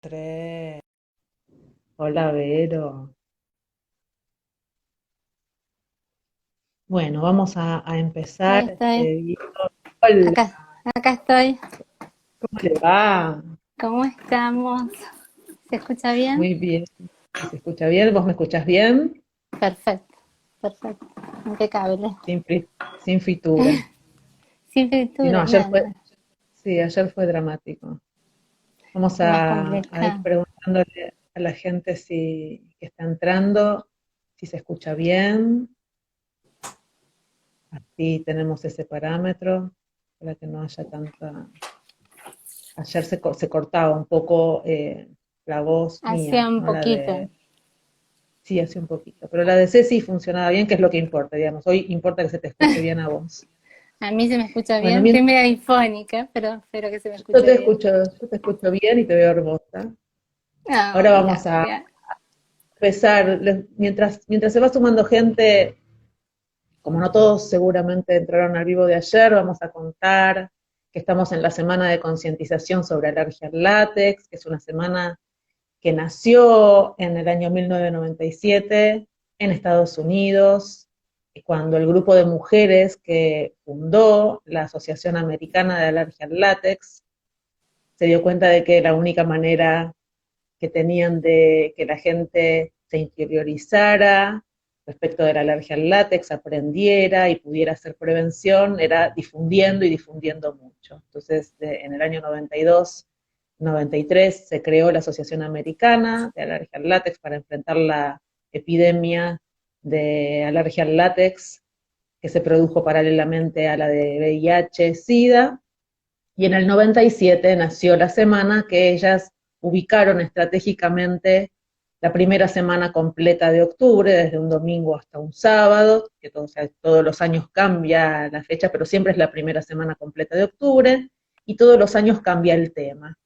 Tres. Hola, Vero. Bueno, vamos a Ahí empezar este estoy, video. Hola, acá estoy. ¿cómo le va? ¿Cómo estamos? ¿Se escucha bien? Muy bien. ¿Se escucha bien? ¿Vos me escuchás bien? Perfecto, perfecto, impecable. Sin fritura. Sin Sí, no, frituras, nada, ayer fue dramático. Vamos más a ir complicado. preguntándole a la gente si que está entrando, si se escucha bien. Así tenemos ese parámetro para que no haya tanta. Ayer se cortaba un poco la voz Hacía mía, un no la poquito. de. Sí, hace un poquito. Pero la de Ceci funcionaba bien, que es lo que importa, digamos. Hoy importa que se te escuche bien a vos. A mí se me escucha Bueno, bien, estoy medio difónica, pero espero que se me escuche bien. yo te escucho bien y te veo hermosa. Ahora Ay, vamos a gracias. empezar. Mientras se va sumando gente, como no todos seguramente entraron al vivo de ayer, vamos a contar que estamos en la semana de concientización sobre alergia al látex, que es una semana que nació en el año 1997 en Estados Unidos, cuando el grupo de mujeres que fundó la Asociación Americana de Alergia al Látex se dio cuenta de que la única manera que tenían de que la gente se interiorizara respecto de la alergia al látex, aprendiera y pudiera hacer prevención, era difundiendo y difundiendo mucho. Entonces, en el año 92, 93 se creó la Asociación Americana de Alergia al Látex para enfrentar la epidemia de alergia al látex que se produjo paralelamente a la de VIH, SIDA, y en el 97 nació la semana que ellas ubicaron estratégicamente la primera semana completa de octubre, desde un domingo hasta un sábado, que todos los años cambia la fecha, pero siempre es la primera semana completa de octubre, y todos los años cambia el tema.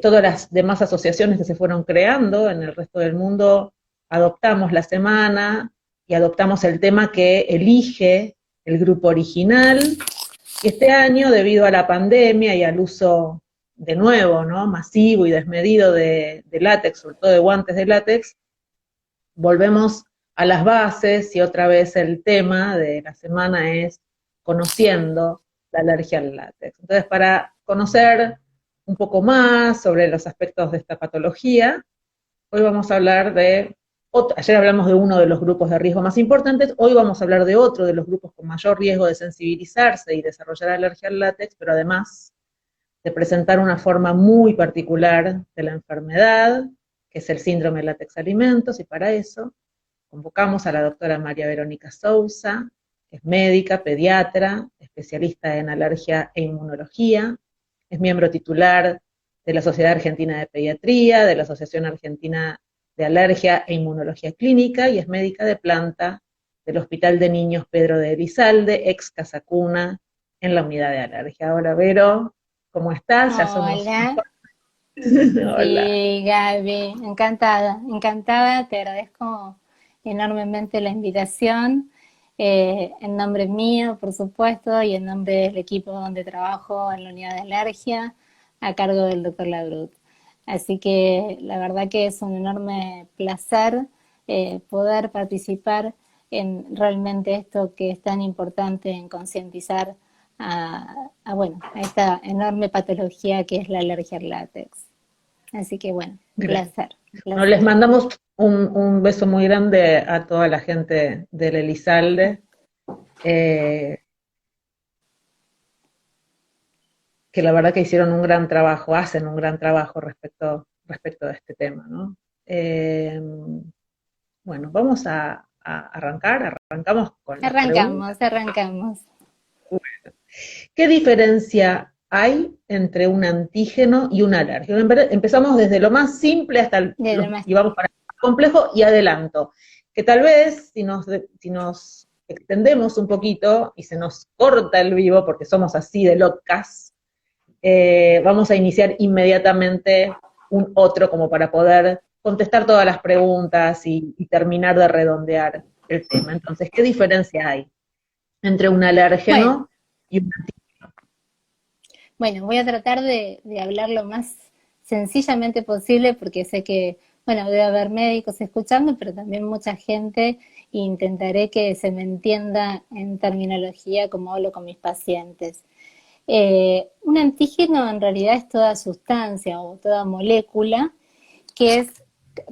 Todas las demás asociaciones que se fueron creando en el resto del mundo adoptamos la semana y adoptamos el tema que elige el grupo original, y este año, debido a la pandemia y al uso de nuevo, ¿no?, masivo y desmedido de látex, sobre todo de guantes de látex, volvemos a las bases y otra vez el tema de la semana es conociendo la alergia al látex. Entonces, para conocer un poco más sobre los aspectos de esta patología, hoy vamos a hablar ayer hablamos de uno de los grupos de riesgo más importantes, hoy vamos a hablar de otro de los grupos con mayor riesgo de sensibilizarse y desarrollar alergia al látex, pero además de presentar una forma muy particular de la enfermedad, que es el síndrome de látex alimentos, y para eso convocamos a la doctora María Verónica Sousa, que es médica, pediatra, especialista en alergia e inmunología, es miembro titular de la Sociedad Argentina de Pediatría, de la Asociación Argentina de Alergia e Inmunología Clínica, y es médica de planta del Hospital de Niños Pedro de Elizalde, ex Casa Cuna, en la unidad de alergia. Hola, Vero, ¿cómo estás? Ya somos. Hola, Hola. sí, Gaby, encantada, encantada, te agradezco enormemente la invitación, en nombre mío, por supuesto, y en nombre del equipo donde trabajo en la unidad de alergia, a cargo del doctor Labrut. Así que la verdad que es un enorme placer poder participar en realmente esto que es tan importante en concientizar bueno, a esta enorme patología que es la alergia al látex. Así que bueno, un Gracias. placer, un Bueno, les placer. mandamos un beso muy grande a toda la gente del Elizalde, eh, que la verdad que hicieron un gran trabajo, hacen un gran trabajo respecto de este tema, ¿no? Eh, bueno, vamos a arrancamos con las preguntas. Arrancamos, arrancamos. ¿Qué diferencia hay entre un antígeno y un alérgeno? Empezamos desde lo más simple hasta De lo más, y vamos para lo más complejo, y adelanto, que tal vez si nos extendemos un poquito y se nos corta el vivo, porque somos así de locas, vamos a iniciar inmediatamente un otro como para poder contestar todas las preguntas y terminar de redondear el tema. Entonces, ¿qué diferencia hay entre un bueno, alérgeno y un antígeno? bueno, voy a tratar de hablar lo más sencillamente posible, porque sé que, bueno, debe haber médicos escuchando, pero también mucha gente, e intentaré que se me entienda en terminología como hablo con mis pacientes. Un antígeno en realidad es toda sustancia o toda molécula que es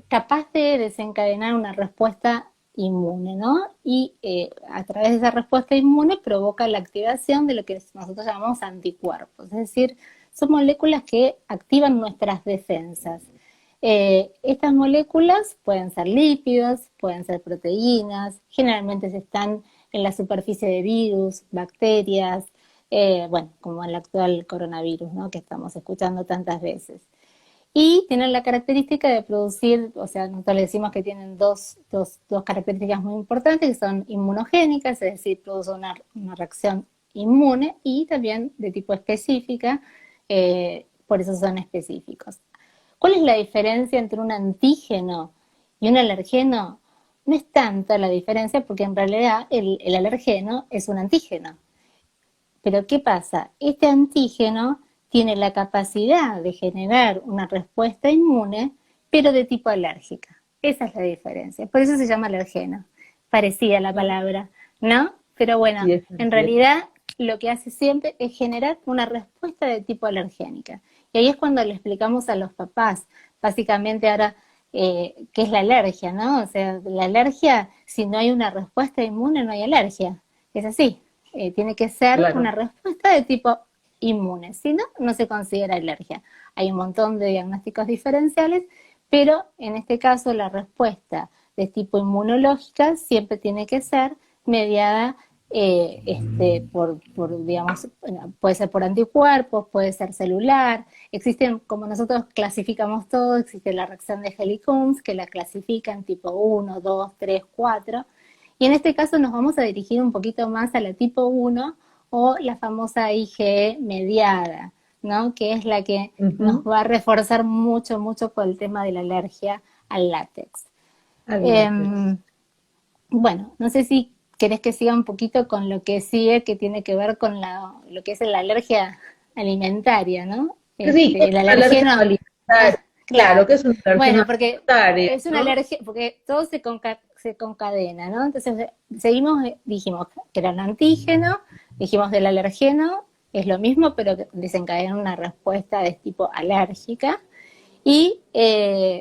capaz de desencadenar una respuesta inmune, ¿no? Y a través de esa respuesta inmune provoca la activación de lo que nosotros llamamos anticuerpos, es decir, son moléculas que activan nuestras defensas. Estas moléculas pueden ser lípidos, pueden ser proteínas, generalmente están en la superficie de virus, bacterias, bueno, como el actual coronavirus, ¿no? Que estamos escuchando tantas veces. Y tienen la característica de producir, o sea, nosotros le decimos que tienen dos características muy importantes, que son inmunogénicas, es decir, producen una reacción inmune, y también de tipo específica, por eso son específicos. ¿Cuál es la diferencia entre un antígeno y un alergeno? No es tanta la diferencia, porque en realidad el alergeno es un antígeno. Pero ¿qué pasa? Este antígeno tiene la capacidad de generar una respuesta inmune, pero de tipo alérgica. Esa es la diferencia. Por eso se llama alergeno. Parecida la palabra, ¿no? Pero bueno, Sí, en realidad lo que hace siempre es generar una respuesta de tipo alergénica. Y ahí es cuando le explicamos a los papás, básicamente ahora, qué es la alergia, ¿no? O sea, la alergia, si no hay una respuesta inmune, no hay alergia. Es así. Tiene que ser una claro. respuesta de tipo inmune, si no, no se considera alergia. Hay un montón de diagnósticos diferenciales, pero en este caso la respuesta de tipo inmunológica siempre tiene que ser mediada digamos, puede ser por anticuerpos, puede ser celular. Existen, como nosotros clasificamos todo, existe la reacción de Helly-Combs, que la clasifican tipo 1, 2, 3, 4. Y en este caso nos vamos a dirigir un poquito más a la tipo 1 o la famosa IgE mediada, ¿no? Que es la que nos Ujú. va a reforzar mucho, mucho por el tema de la alergia al látex. Al látex. Eh, bueno, no sé si querés que siga un poquito con lo que sigue, que tiene que ver con lo que es la alergia alimentaria, ¿no? Sí, ¿qué es El un alérgeno alergeno, alimentario? claro. Claro, ¿qué es un alérgeno Bueno, porque alimentario? es una ¿No? alergia, porque todo se concadena, ¿no? Entonces, seguimos, dijimos que era un antígeno, dijimos del alergeno, es lo mismo, pero desencadena una respuesta de tipo alérgica. Y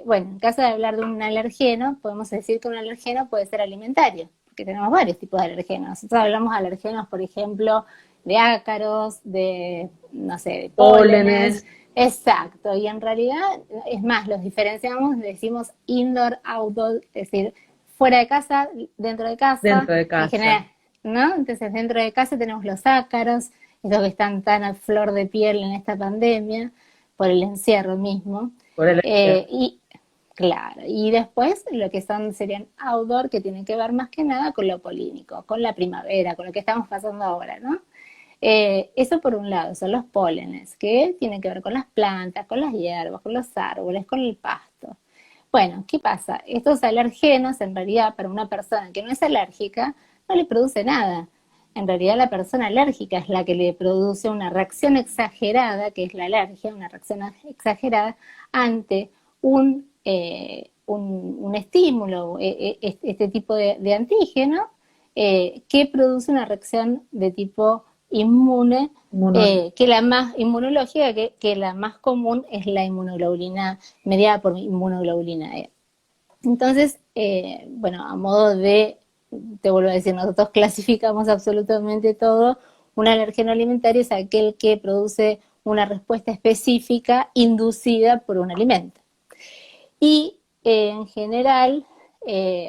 bueno, en caso de hablar de un alergeno, podemos decir que un alergeno puede ser alimentario, porque tenemos varios tipos de alergenos. Nosotros hablamos de alergenos, por ejemplo, de ácaros, de, no sé, de pólenes. Pólenes, Exacto, y en realidad, es más, los diferenciamos, decimos indoor, outdoor, es decir, fuera de casa, dentro de casa, dentro de en casa. general, ¿no? Entonces, dentro de casa tenemos los ácaros, esos que están tan a flor de piel en esta pandemia, por el encierro mismo. Por el Y claro, y después lo que serían outdoor, que tienen que ver más que nada con lo polínico, con la primavera, con lo que estamos pasando ahora, ¿no? Eso por un lado, son los pólenes, que tienen que ver con las plantas, con las hierbas, con los árboles, con el pasto. Bueno, ¿qué pasa? Estos alergenos, en realidad, para una persona que no es alérgica, no le produce nada. En realidad, la persona alérgica es la que le produce una reacción exagerada, que es la alergia, una reacción exagerada ante un estímulo, este tipo de antígeno, que produce una reacción de tipo inmune, inmunológico. que la más inmunológica, que la más común es la inmunoglobulina, mediada por inmunoglobulina E. Entonces, bueno, a modo de, te vuelvo a decir, nosotros clasificamos absolutamente todo. Un alergeno alimentario es aquel que produce una respuesta específica inducida por un alimento. Y en general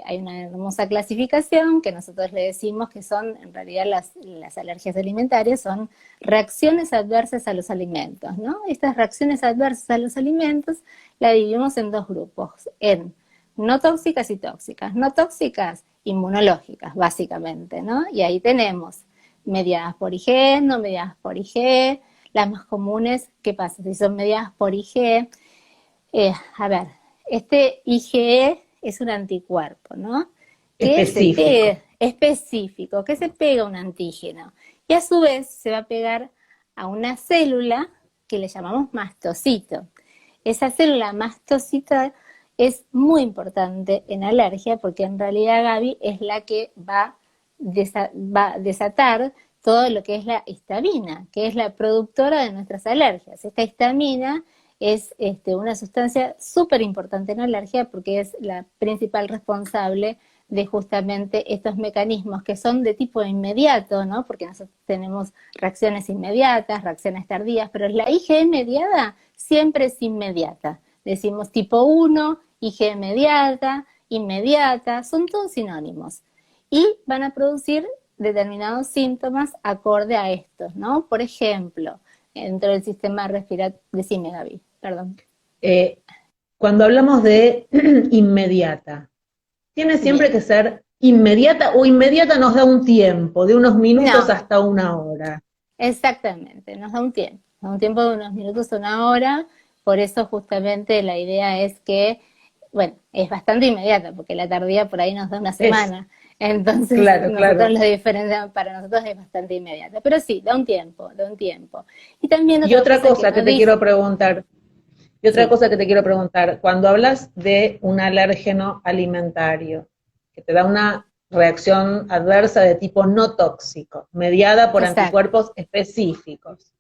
hay una hermosa clasificación que nosotros le decimos que son, en realidad las alergias alimentarias son reacciones adversas a los alimentos, ¿no? Estas reacciones adversas a los alimentos la dividimos en dos grupos, en no tóxicas y tóxicas. No tóxicas, inmunológicas, básicamente, ¿no? Y ahí tenemos mediadas por IgE, no mediadas por IgE. Las más comunes, ¿qué pasa? Si son mediadas por IgE, a ver, este IgE es un anticuerpo, ¿no? Que se Específico. pega, específico, que se pega a un antígeno. Y a su vez se va a pegar a una célula que le llamamos mastocito. esa célula mastocita es muy importante en alergia porque en realidad Gaby es la que va a desatar todo lo que es la histamina, que es la productora de nuestras alergias. Esta histamina es una sustancia súper importante en alergia porque es la principal responsable de justamente estos mecanismos que son de tipo inmediato, ¿no? Porque nosotros tenemos reacciones inmediatas, reacciones tardías, pero la IgE mediada siempre es inmediata. Decimos tipo 1, IgE inmediata, son todos sinónimos. Y van a producir determinados síntomas acorde a estos, ¿no? Por ejemplo, dentro del sistema respiratorio, decime Gaby, perdón. Cuando hablamos de inmediata, ¿tiene siempre que ser inmediata o inmediata nos da un tiempo, de unos minutos hasta una hora? Exactamente, nos da un tiempo de unos minutos a una hora, por eso justamente la idea es que, bueno, es bastante inmediata, porque la tardía por ahí nos da una semana, entonces nosotros lo diferenciamos, para nosotros es bastante inmediata, pero sí, da un tiempo. Y también otra cosa que te quiero preguntar, cuando hablas de un alérgeno alimentario, que te da una reacción adversa de tipo no tóxico, mediada por anticuerpos específicos,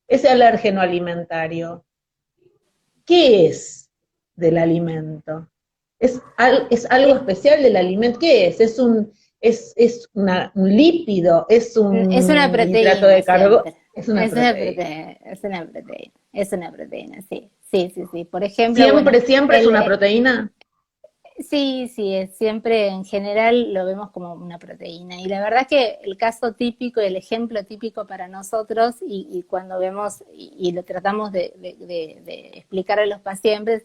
ese alérgeno alimentario, ¿qué es del alimento? ¿Es algo especial del alimento? ¿Qué es? ¿Es un lípido? ¿Es es una proteína, hidrato de carbono? Es una proteína, sí. Por ejemplo, ¿Siempre es una proteína? Sí, siempre en general lo vemos como una proteína. Y la verdad que el caso típico, el ejemplo típico para nosotros, y cuando vemos y lo tratamos de explicar a los pacientes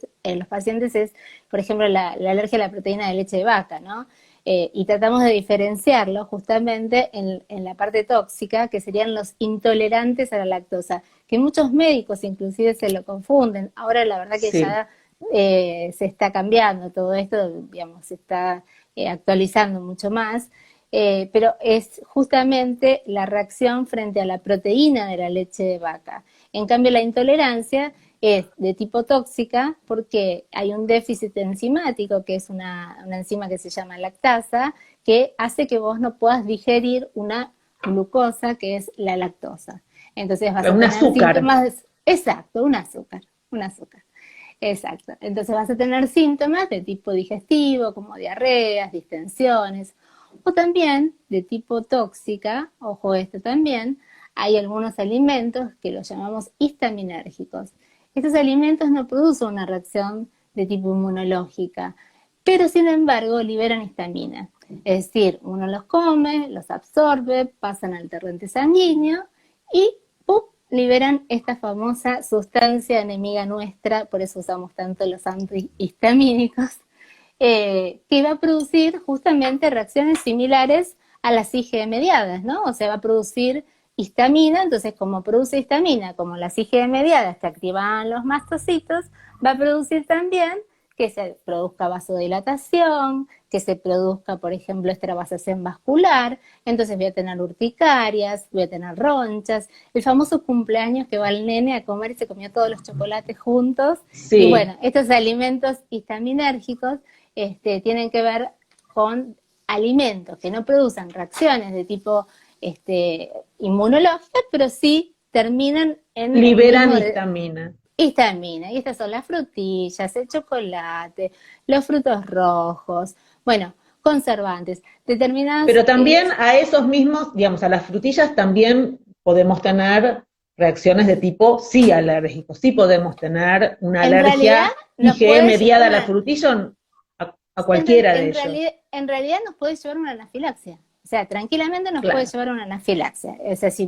es, por ejemplo, la alergia a la proteína de leche de vaca, ¿no? Y tratamos de diferenciarlo justamente en la parte tóxica, que serían los intolerantes a la lactosa, que muchos médicos inclusive se lo confunden. Ahora la verdad que ya se está cambiando todo esto, digamos, se está actualizando mucho más, pero es justamente la reacción frente a la proteína de la leche de vaca. En cambio, la intolerancia es de tipo tóxica porque hay un déficit enzimático, que es una enzima que se llama lactasa, que hace que vos no puedas digerir una glucosa que es la lactosa. Entonces vas a tener síntomas. Exacto, un azúcar. Exacto. Entonces vas a tener síntomas de tipo digestivo, como diarreas, distensiones, o también de tipo tóxica, ojo esto también, hay algunos alimentos que los llamamos histaminérgicos. Estos alimentos no producen una reacción de tipo inmunológica, pero sin embargo liberan histamina. Es decir, uno los come, los absorbe, pasan al torrente sanguíneo y ¡pum!, liberan esta famosa sustancia enemiga nuestra, por eso usamos tanto los antihistamínicos, que va a producir justamente reacciones similares a las IgE mediadas, ¿no? O sea, va a producir histamina, entonces como produce histamina, como las IgE mediadas que activan los mastocitos, va a producir también que se produzca vasodilatación, que se produzca, por ejemplo, extravasación vascular, entonces voy a tener urticarias, voy a tener ronchas, el famoso cumpleaños que va el nene a comer y se comió todos los chocolates juntos, y bueno, estos alimentos histaminérgicos tienen que ver con alimentos que no producen reacciones de tipo inmunológica, pero sí terminan en... Liberan histamina. Histamina, y estas son las frutillas, el chocolate, los frutos rojos, bueno, conservantes, determinadas... Pero también a esos mismos, digamos, a las frutillas también podemos tener reacciones de tipo sí alérgico, sí podemos tener una alergia IgE mediada a la frutilla, a cualquiera de ellos. En realidad nos puede llevar una anafilaxia. O sea, tranquilamente nos puede llevar una anafilaxia. O sea, si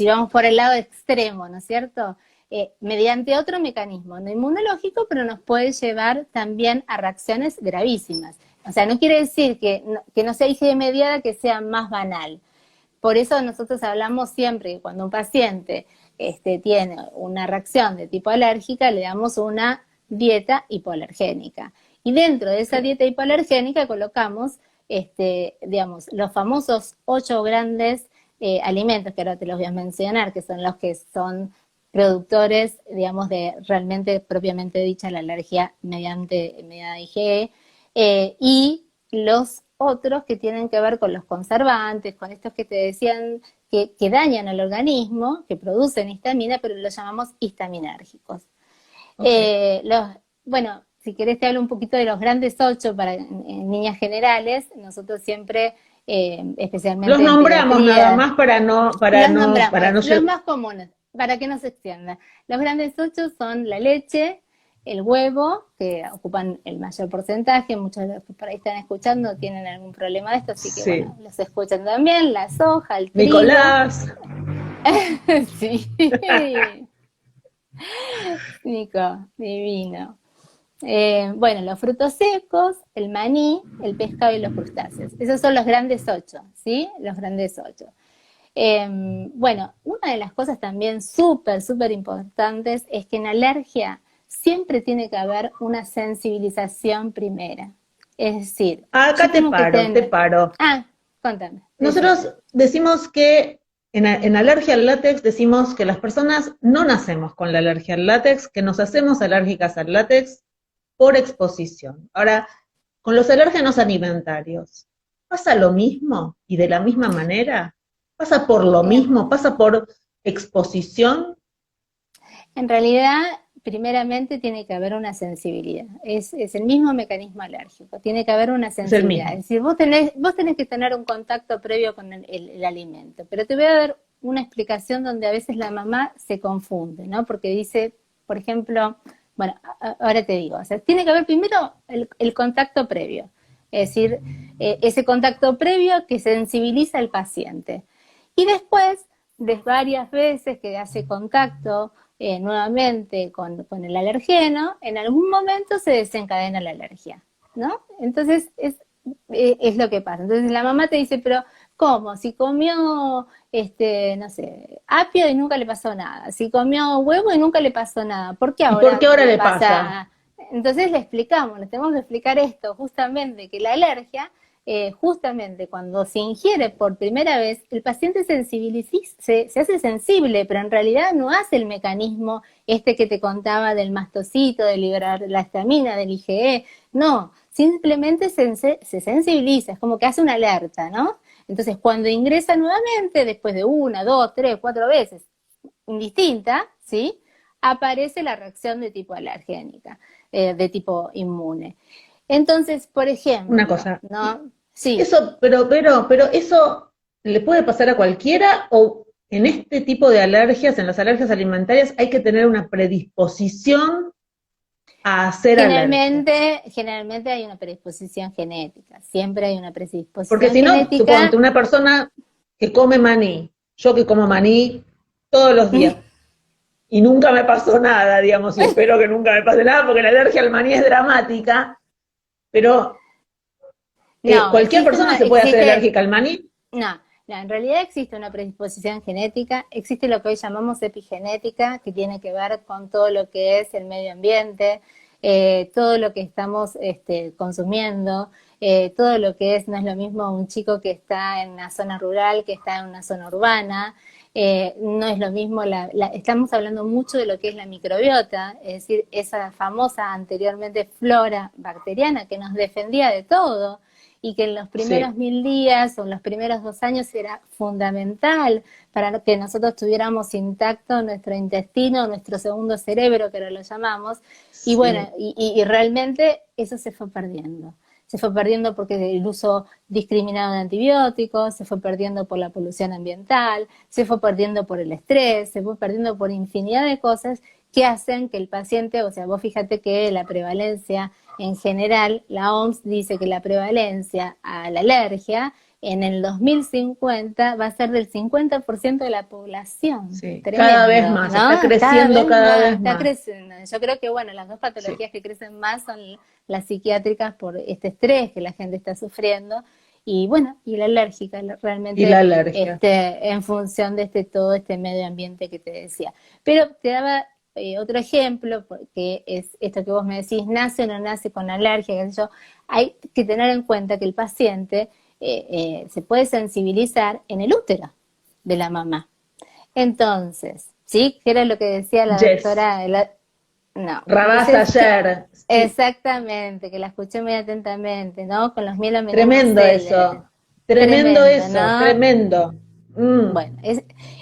vamos por el lado extremo, ¿no es cierto? Mediante otro mecanismo no inmunológico, pero nos puede llevar también a reacciones gravísimas. O sea, no quiere decir que no sea IgE mediada, que sea más banal. Por eso nosotros hablamos siempre que cuando un paciente tiene una reacción de tipo alérgica, le damos una dieta hipoalergénica. Y dentro de esa dieta hipoalergénica colocamos, digamos, los famosos 8 grandes alimentos, que ahora te los voy a mencionar, que son los que son productores, digamos, de realmente propiamente dicha la alergia mediada IgE, y los otros que tienen que ver con los conservantes, con estos que te decían que dañan al organismo, que producen histamina, pero los llamamos histaminérgicos. Okay. Bueno, si querés te hablo un poquito de los grandes 8 para en líneas generales. Nosotros siempre, Los especialmente en nombramos nada pediatría, más para los nombramos, para no los ser. más comunes, para que no se extienda. Los grandes 8 son la leche, el huevo, que ocupan el mayor porcentaje. Muchos de los que por ahí están escuchando tienen algún problema de esto, así que Sí. bueno, los escuchan también. La soja, el trigo. Nicolás. Sí, Nico, divino. Bueno, los frutos secos, el maní, el pescado y los crustáceos. Esos son los grandes 8, ¿sí? Los grandes 8. Bueno, una de las cosas también súper, súper importantes es que en alergia siempre tiene que haber una sensibilización primera. Es decir, yo Acá tengo que te tener... paro. Ah, contame, decime. Nosotros decimos que en alergia al látex decimos que las personas no nacemos con la alergia al látex, que nos hacemos alérgicas al látex por exposición. Ahora, con los alérgenos alimentarios, ¿pasa lo mismo y de la misma manera? ¿Pasa por lo Eh, mismo? ¿Pasa por exposición? En realidad, primeramente tiene que haber una sensibilidad. Es el mismo mecanismo alérgico, tiene que haber una Es el sensibilidad. mismo. Es decir, vos tenés que tener un contacto previo con el alimento. Pero te voy a dar una explicación donde a veces la mamá se confunde, ¿no? Porque dice, por ejemplo, bueno, ahora te digo, o sea, tiene que haber primero el contacto previo. Es decir, ese contacto previo que sensibiliza al paciente. Y después, de varias veces que hace contacto nuevamente con el alergeno, en algún momento se desencadena la alergia, ¿no? Entonces es lo que pasa. Entonces la mamá te dice, pero ¿cómo? Si comió, no sé, apio y nunca le pasó nada, si comió huevo y nunca le pasó nada, ¿por qué ¿Y por ahora qué ahora le le pasa? pasa? Entonces le explicamos, le tenemos que explicar esto, justamente, que la alergia justamente cuando se ingiere por primera vez, el paciente se hace sensible, pero en realidad no hace el mecanismo este que te contaba del mastocito, de liberar la histamina, del IgE, no, simplemente se sensibiliza, es como que hace una alerta, ¿no? Entonces, cuando ingresa nuevamente, después de una, dos, tres, cuatro veces, indistinta, ¿sí? Aparece la reacción de tipo alergénica, de tipo inmune. Entonces, por Una ejemplo, cosa, ¿no? Sí, eso, pero eso le puede pasar a cualquiera o en este tipo de alergias, en las alergias alimentarias, hay que tener una predisposición a hacer alergia. generalmente hay una predisposición genética, siempre hay una Porque predisposición si no, suponte genética. una persona que come maní, yo que como maní todos los días, y nunca me pasó nada, digamos, y espero que nunca me pase nada, porque la alergia al maní es dramática, pero No, cualquier persona se puede hacer alérgica al maní. no, no, en realidad existe una predisposición genética, existe lo que hoy llamamos epigenética, que tiene que ver con todo lo que es el medio ambiente, todo lo que estamos consumiendo, todo lo que es, no es lo mismo un chico que está en una zona rural que está en una zona urbana, no es lo mismo, estamos hablando mucho de lo que es la microbiota, es decir, esa famosa anteriormente flora bacteriana que nos defendía de todo y que en los primeros Sí, 1000 días o en los primeros 2 años era fundamental para que nosotros tuviéramos intacto nuestro intestino, nuestro segundo cerebro, que ahora lo llamamos, y bueno, sí. y realmente eso se fue perdiendo. Se fue perdiendo porque el uso discriminado de antibióticos, se fue perdiendo por la polución ambiental, se fue perdiendo por el estrés, se fue perdiendo por infinidad de cosas que hacen que el paciente, o sea, vos fíjate que la prevalencia en general, la OMS dice que la prevalencia a la alergia en el 2050 va a ser del 50% de la población. Sí, cada vez Tremendo, más, está ¿no? Cada creciendo vez cada más, vez está más. creciendo. Yo creo que, bueno, las dos Sí. patologías que crecen más son las psiquiátricas por este estrés que la gente está sufriendo y, bueno, y la alérgica, Y la realmente alergia. en función de todo este medio ambiente que te decía. Pero te daba otro ejemplo, porque es esto que vos me decís, nace o no nace con alergia, qué sé yo, hay que tener en cuenta que el paciente se puede sensibilizar en el útero de la mamá. Entonces, ¿sí? Que era lo que decía la Yes. doctora, no. Rabás Entonces, ayer. Sí. exactamente, que la escuché muy atentamente, ¿no? Con los Tremendo mielomeningocele. eso. Tremendo Tremendo, eso. ¿no? Tremendo. Mm. Bueno, A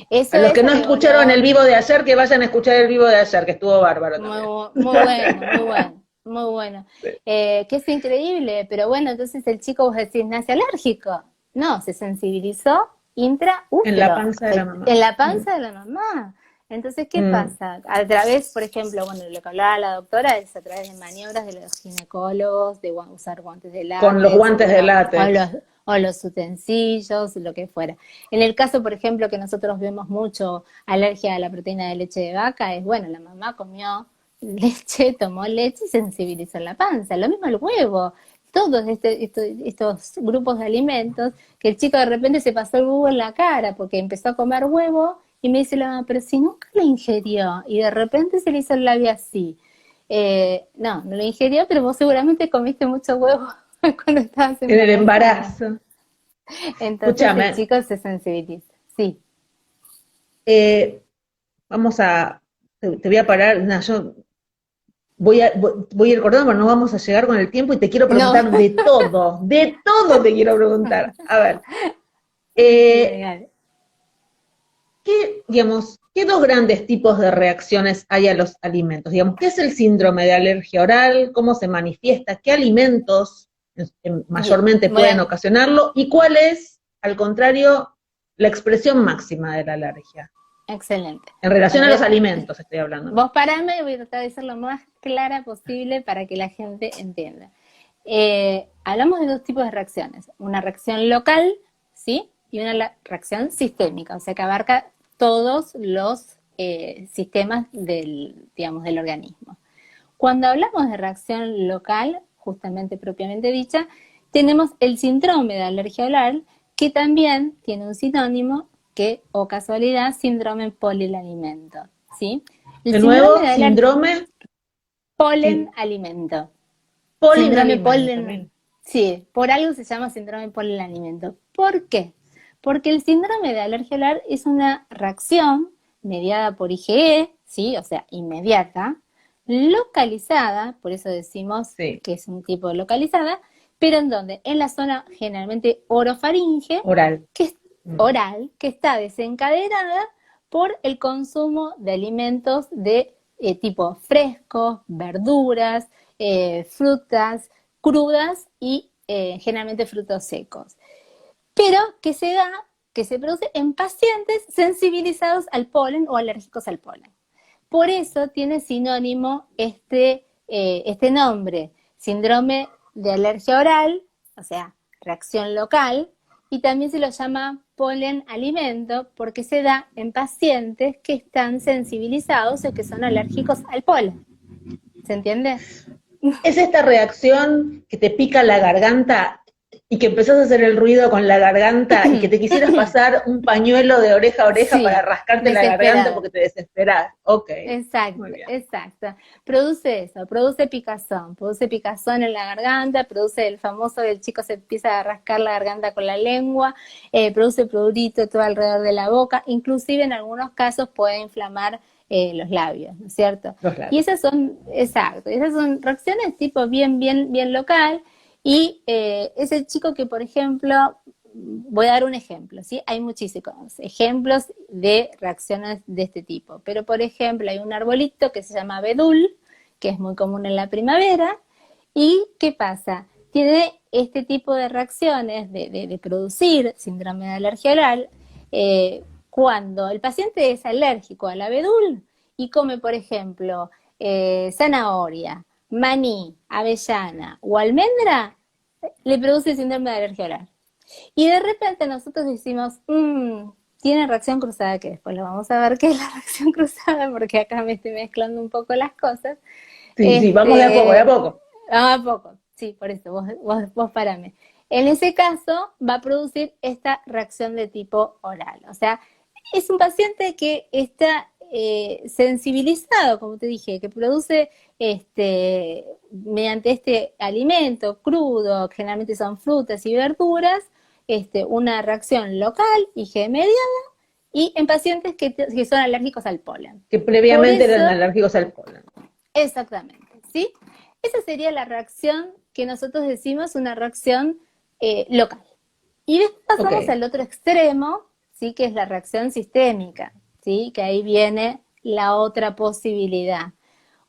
eso los que es no escucharon el alveoleo. vivo de ayer, que vayan a escuchar el vivo de ayer, que estuvo bárbaro también. Muy bueno, muy bueno, muy bueno. Sí. Que es increíble, pero bueno, entonces el chico vos decís, nace alérgico. No, se sensibilizó En la intraútero, panza de la mamá. en la Mm. panza de la mamá. Entonces, ¿qué Mm. pasa? A través, por ejemplo, bueno, lo que hablaba la doctora es a través de maniobras de los ginecólogos, de usar guantes de Con los látex, guantes de bueno, látex. o los utensilios, lo que fuera. En el caso, por ejemplo, que nosotros vemos mucho alergia a la proteína de leche de vaca, es bueno, la mamá comió leche, tomó leche y sensibilizó la panza. Lo mismo el huevo. Todos estos grupos de alimentos, que el chico de repente se pasó el huevo en la cara porque empezó a comer huevo y me dice la mamá, pero si nunca lo ingirió y de repente se le hizo el labio así. No, no lo ingirió, pero vos seguramente comiste mucho huevo cuando estabas En el embarazada. embarazo. Entonces el Escúchame, chico se sensibiliza. Sí. eh, vamos a, te voy a parar, no, yo voy a ir cortando, pero no vamos a llegar con el tiempo y te quiero No. preguntar de todo te quiero preguntar. A ver, Dale, eh, dale. digamos, qué dos grandes tipos de reacciones hay a los alimentos? Digamos, ¿qué es el síndrome de alergia oral? ¿Cómo se manifiesta? ¿Qué alimentos Bien, mayormente voy pueden a, ocasionarlo? ¿Y cuál es, al contrario, la expresión máxima de la alergia? excelente. En relación Bueno, a los alimentos estoy hablando, ¿no? vos parame y voy a tratar de ser lo más clara posible para que la gente entienda. Hablamos de dos tipos de reacciones. Una reacción local, ¿sí? Y una reacción sistémica, o sea que abarca todos los sistemas digamos, del organismo. Cuando hablamos de reacción local, justamente propiamente dicha, tenemos el síndrome de alergia oral, que también tiene un sinónimo que, o casualidad, síndrome polilalimento, ¿sí? El De síndrome nuevo, de alergia, síndrome polen alimento. Síndrome polinalimento. polen, sí, por algo se llama síndrome polen-alimento. ¿Por qué? Porque el síndrome de alergia oral es una reacción mediada por IgE, ¿sí? O sea, inmediata, localizada, por eso decimos Sí, que es un tipo de localizada, pero ¿en dónde? En la zona generalmente orofaringe, oral. que es oral, que está desencadenada por el consumo de alimentos de tipo frescos, verduras, frutas crudas y generalmente frutos secos. Pero que se produce en pacientes sensibilizados al polen o alérgicos al polen. Por eso tiene sinónimo este nombre, síndrome de alergia oral, o sea, reacción local, y también se lo llama polen alimento porque se da en pacientes que están sensibilizados o que son alérgicos al polen. ¿Se entiende? Es esta reacción que te pica la garganta y que empezás a hacer el ruido con la garganta y que te quisieras pasar un pañuelo de oreja a oreja para Sí, rascarte la garganta desesperado. porque te desesperás. Ok, muy Exacto, bien. exacto. Produce eso, produce picazón en la garganta, produce el famoso que el chico se empieza a rascar la garganta con la lengua, produce prurito todo alrededor de la boca, inclusive en algunos casos puede inflamar los labios, ¿no es cierto? Los Y labios. esas son, exacto, esas son reacciones tipo bien, bien, bien local. Y ese chico que, por ejemplo, voy a dar un ejemplo, ¿sí? Hay muchísimos ejemplos de reacciones de este tipo, pero por ejemplo hay un arbolito que se llama abedul, que es muy común en la primavera, y ¿qué pasa? Tiene este tipo de reacciones de producir síndrome de alergia oral cuando el paciente es alérgico al abedul y come, por ejemplo, zanahoria, maní, avellana o almendra, le produce síndrome de alergia oral. Y de repente nosotros decimos, tiene reacción cruzada, que después lo vamos a ver qué es la reacción cruzada, porque acá me estoy mezclando un poco las cosas. Sí, sí, vamos de a poco, de a poco. A poco, sí, por eso, vos parame. En ese caso va a producir esta reacción de tipo oral. O sea, es un paciente que está sensibilizado, como te dije, que produce mediante este alimento crudo, generalmente son frutas y verduras, una reacción local, IgE mediada, y en pacientes que son alérgicos al polen. Que previamente eran alérgicos al polen. Exactamente, ¿sí? Esa sería la reacción que nosotros decimos una reacción local. Y después pasamos al otro extremo, ¿sí? Que es la reacción sistémica, ¿sí? Que ahí viene la otra posibilidad.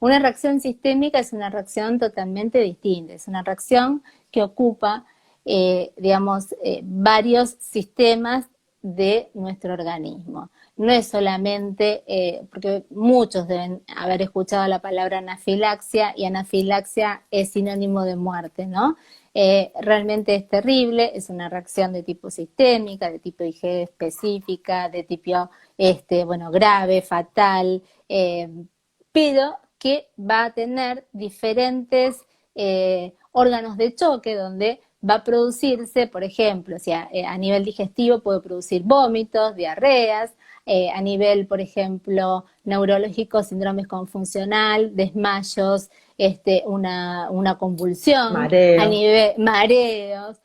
Una reacción sistémica es una reacción totalmente distinta, es una reacción que ocupa, varios sistemas de nuestro organismo. No es solamente, porque muchos deben haber escuchado la palabra anafilaxia, y anafilaxia es sinónimo de muerte, ¿no? Realmente es terrible, es una reacción de tipo sistémica, de tipo IgE específica, de tipo, grave, fatal, pero que va a tener diferentes órganos de choque donde va a producirse, por ejemplo, a nivel digestivo puede producir vómitos, diarreas, a nivel, por ejemplo, neurológico, síndromes confuncional, desmayos, una convulsión, Mareo. a nivel mareos,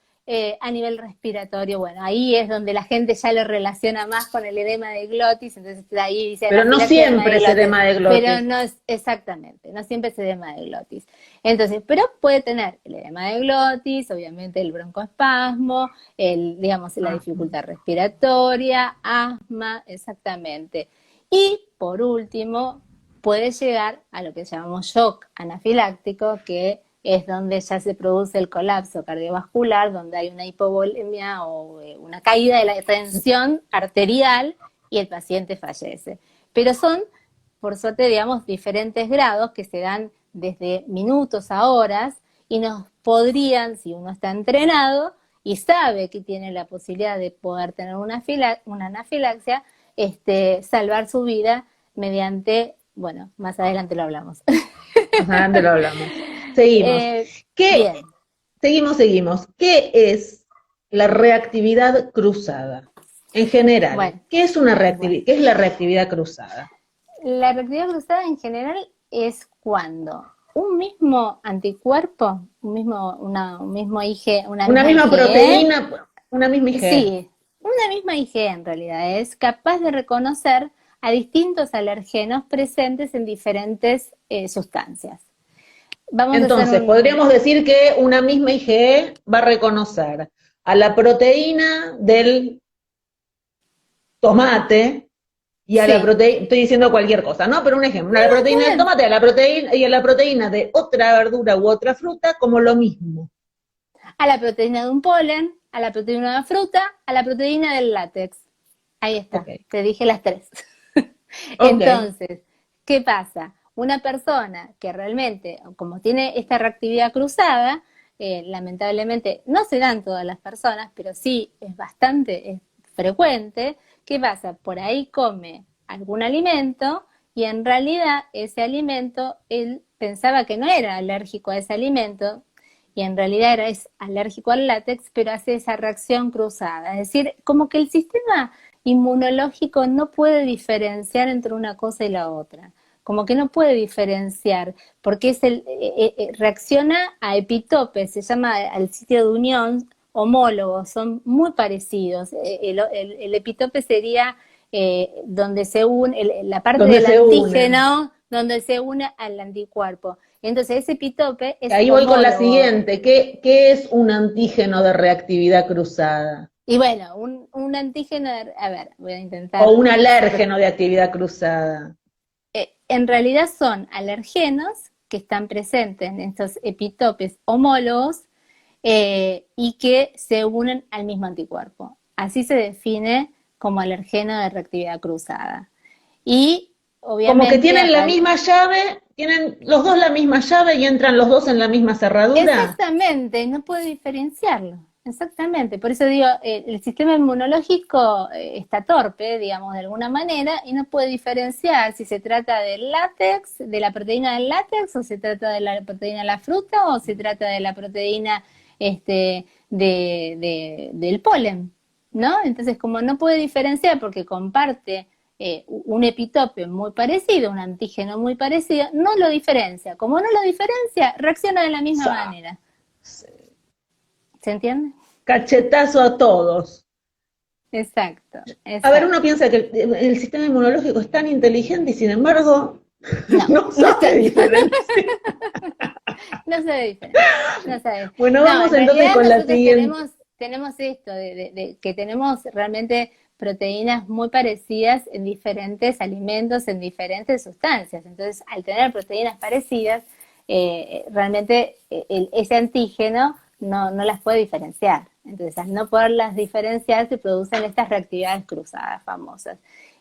a nivel respiratorio, bueno, ahí es donde la gente ya lo relaciona más con el edema de glotis, entonces ahí dice... Pero no siempre es edema de glotis. Pero no es, exactamente, no siempre es edema de glotis. Entonces, pero puede tener el edema de glotis, obviamente el broncoespasmo, la dificultad respiratoria, asma, exactamente. Y, por último, puede llegar a lo que llamamos shock anafiláctico, que es donde ya se produce el colapso cardiovascular, donde hay una hipovolemia o una caída de la tensión arterial y el paciente fallece. Pero son, por suerte, diferentes grados que se dan desde minutos a horas y nos podrían, si uno está entrenado y sabe que tiene la posibilidad de poder tener una anafilaxia, salvar su vida mediante, bueno, más adelante lo hablamos. Más adelante lo hablamos. Seguimos. Seguimos. ¿Qué es la reactividad cruzada? En general, bueno, ¿qué es una reactividad? ¿Qué es la reactividad cruzada? La reactividad cruzada en general es cuando un mismo anticuerpo, una misma proteína, una misma IgE. Sí, una misma IgE en realidad es capaz de reconocer a distintos alergenos presentes en diferentes sustancias. Entonces, podríamos decir que una misma IgE va a reconocer a la proteína del tomate y a la proteína, estoy diciendo cualquier cosa, ¿no? Pero un ejemplo, a la proteína del tomate, a la proteína y a la proteína de otra verdura u otra fruta como lo mismo. A la proteína de un polen, a la proteína de una fruta, a la proteína del látex. Ahí está, te dije las tres. Entonces, ¿qué pasa? Una persona que realmente, como tiene esta reactividad cruzada, lamentablemente no se dan todas las personas, pero sí es bastante frecuente. ¿Qué pasa? Por ahí come algún alimento y en realidad ese alimento, él pensaba que no era alérgico a ese alimento y en realidad es alérgico al látex, pero hace esa reacción cruzada. Es decir, como que el sistema inmunológico no puede diferenciar entre una cosa y la otra. Como que no puede diferenciar, porque es reacciona a epitopes, se llama al sitio de unión, homólogos, son muy parecidos. El epitope sería donde se une, la parte del antígeno, donde se une al anticuerpo. Entonces ese epitope es ahí voy con la siguiente, ¿qué es un antígeno de reactividad cruzada? Y bueno, un antígeno, a ver, voy a intentar. O un alérgeno de actividad cruzada. En realidad son alergenos que están presentes en estos epitopes homólogos y que se unen al mismo anticuerpo. Así se define como alergeno de reactividad cruzada. Y obviamente... Como que tienen la misma llave, tienen los dos la misma llave y entran los dos en la misma cerradura. Exactamente, no puede diferenciarlo. Exactamente, por eso digo, el sistema inmunológico está torpe, digamos, de alguna manera, y no puede diferenciar si se trata del látex, de la proteína del látex, o se trata de la proteína de la fruta, o se trata de la proteína del polen, ¿no? Entonces, como no puede diferenciar porque comparte un epitope muy parecido, un antígeno muy parecido, no lo diferencia. Como no lo diferencia, reacciona de la misma manera. Sí. ¿Se entiende? Cachetazo a todos. Exacto, A ver, exacto. uno piensa que el sistema inmunológico es tan inteligente y sin embargo No, no no es sabe tanto. diferenciar. No se ve diferencia. No sabe. Bueno, No, vamos en entonces realidad con la nosotros siguiente. tenemos esto, de que tenemos realmente proteínas muy parecidas en diferentes alimentos, en diferentes sustancias. Entonces, al tener proteínas parecidas, realmente ese antígeno no las puede diferenciar. Entonces, al no poderlas diferenciar, se producen estas reactividades cruzadas famosas.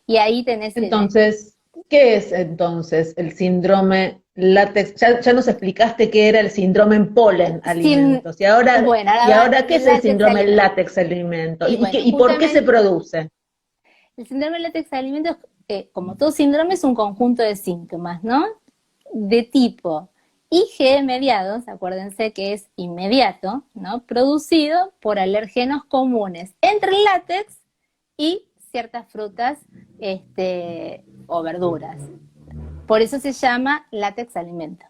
Y ahí tenés Entonces, ¿qué es entonces el síndrome látex? Ya nos explicaste qué era el síndrome en polen sin, alimentos. bueno, ahora ¿Y va ahora qué es el látex síndrome alimento. látex alimento? Y bueno, Y por qué se justamente produce? el síndrome de látex de alimentos, como todo síndrome, es un conjunto de síntomas, ¿no? De tipo IgE mediados, acuérdense que es inmediato, ¿no? Producido por alergenos comunes entre el látex y ciertas frutas o verduras. Por eso se llama látex alimento.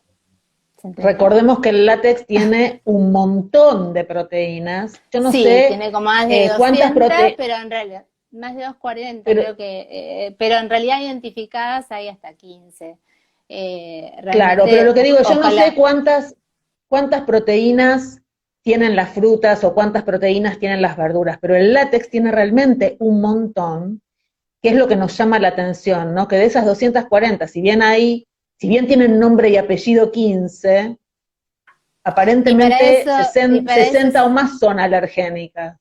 ¿Se entendió? Recordemos que el látex tiene un montón de proteínas. Yo no Sí, sé tiene como más de cuántas 200, proteínas, pero en realidad, más de 240 pero creo que, pero en realidad identificadas hay hasta 15. claro, pero Realmente, lo que digo, yo no sé ojalá. cuántas proteínas tienen las frutas o cuántas proteínas tienen las verduras, pero el látex tiene realmente un montón, que es lo que nos llama la atención, ¿no? Que de esas 240, si bien tienen nombre y apellido 15, aparentemente Y para eso 60 o más son alergénicas.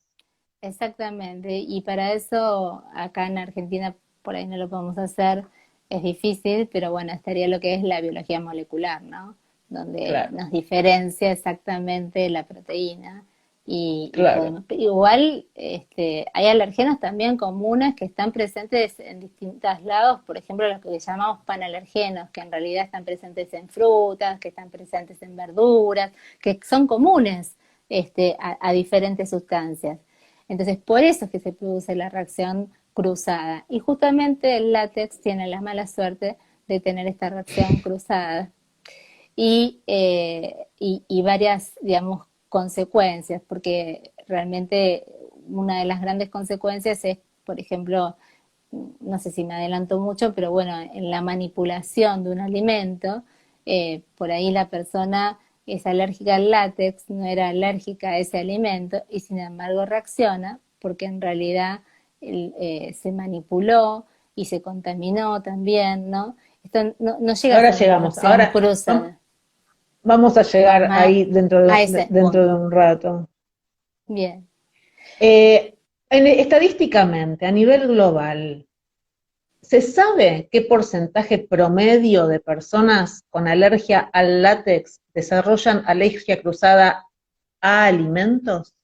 exactamente, y para eso acá en Argentina por ahí no lo podemos hacer, es difícil, pero bueno, estaría lo que es la biología molecular, ¿no? Donde Claro, nos diferencia exactamente la proteína y claro. podemos, igual hay alergenos también comunes que están presentes en distintos lados, por ejemplo los que llamamos panalergenos, que en realidad están presentes en frutas, que están presentes en verduras, que son comunes a diferentes sustancias. Entonces, por eso es que se produce la reacción cruzada. Y justamente el látex tiene la mala suerte de tener esta reacción cruzada y varias, digamos, consecuencias, porque realmente una de las grandes consecuencias es, por ejemplo, no sé si me adelanto mucho, pero bueno, en la manipulación de un alimento, por ahí la persona es alérgica al látex, no era alérgica a ese alimento y sin embargo reacciona porque en realidad se manipuló y se contaminó también, ¿no? Esto no llega a Ahora ser una llegamos, reacción ahora cruzada. vamos a llegar Vamos ahí a ese, dentro de un rato. bien. Eh, estadísticamente, a nivel global, ¿se sabe qué porcentaje promedio de personas con alergia al látex desarrollan alergia cruzada a alimentos?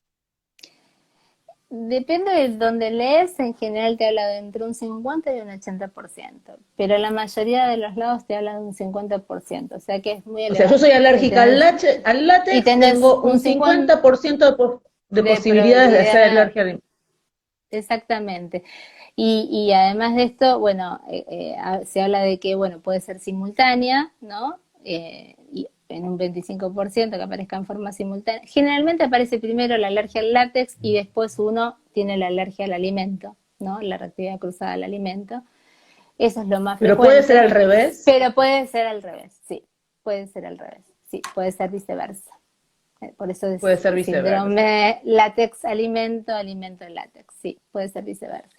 Depende de donde lees, en general te habla de entre un 50 y un 80%, pero la mayoría de los lados te habla de un 50%, o sea que es muy O sea, yo elevado. soy alérgica al Y látex, tenés tengo un un 50 50% de de posibilidades de ser probabilidad, alergia a alimentos. exactamente. Y además de esto, bueno, se habla de que, bueno, puede ser simultánea, ¿no? Y en un 25% que aparezca en forma simultánea. Generalmente aparece primero la alergia al látex y después uno tiene la alergia al alimento, ¿no? La reactividad cruzada al alimento. Eso es lo más Pero puede ser frecuente, al revés. pero puede ser al revés, sí, puede ser al revés, sí, puede ser viceversa. Por eso Puede es ser viceversa. síndrome látex alimento, alimento látex, sí, puede ser viceversa.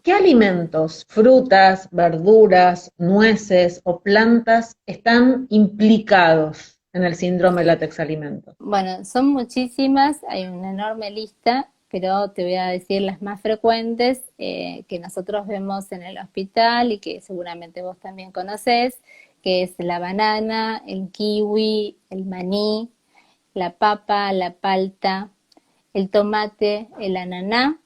¿Qué alimentos, frutas, verduras, nueces o plantas están implicados en el síndrome látex alimento? Bueno, son muchísimas, hay una enorme lista, pero te voy a decir las más frecuentes que nosotros vemos en el hospital y que seguramente vos también conocés, que es la banana, el kiwi, el maní, la papa, la palta, el tomate, el ananá,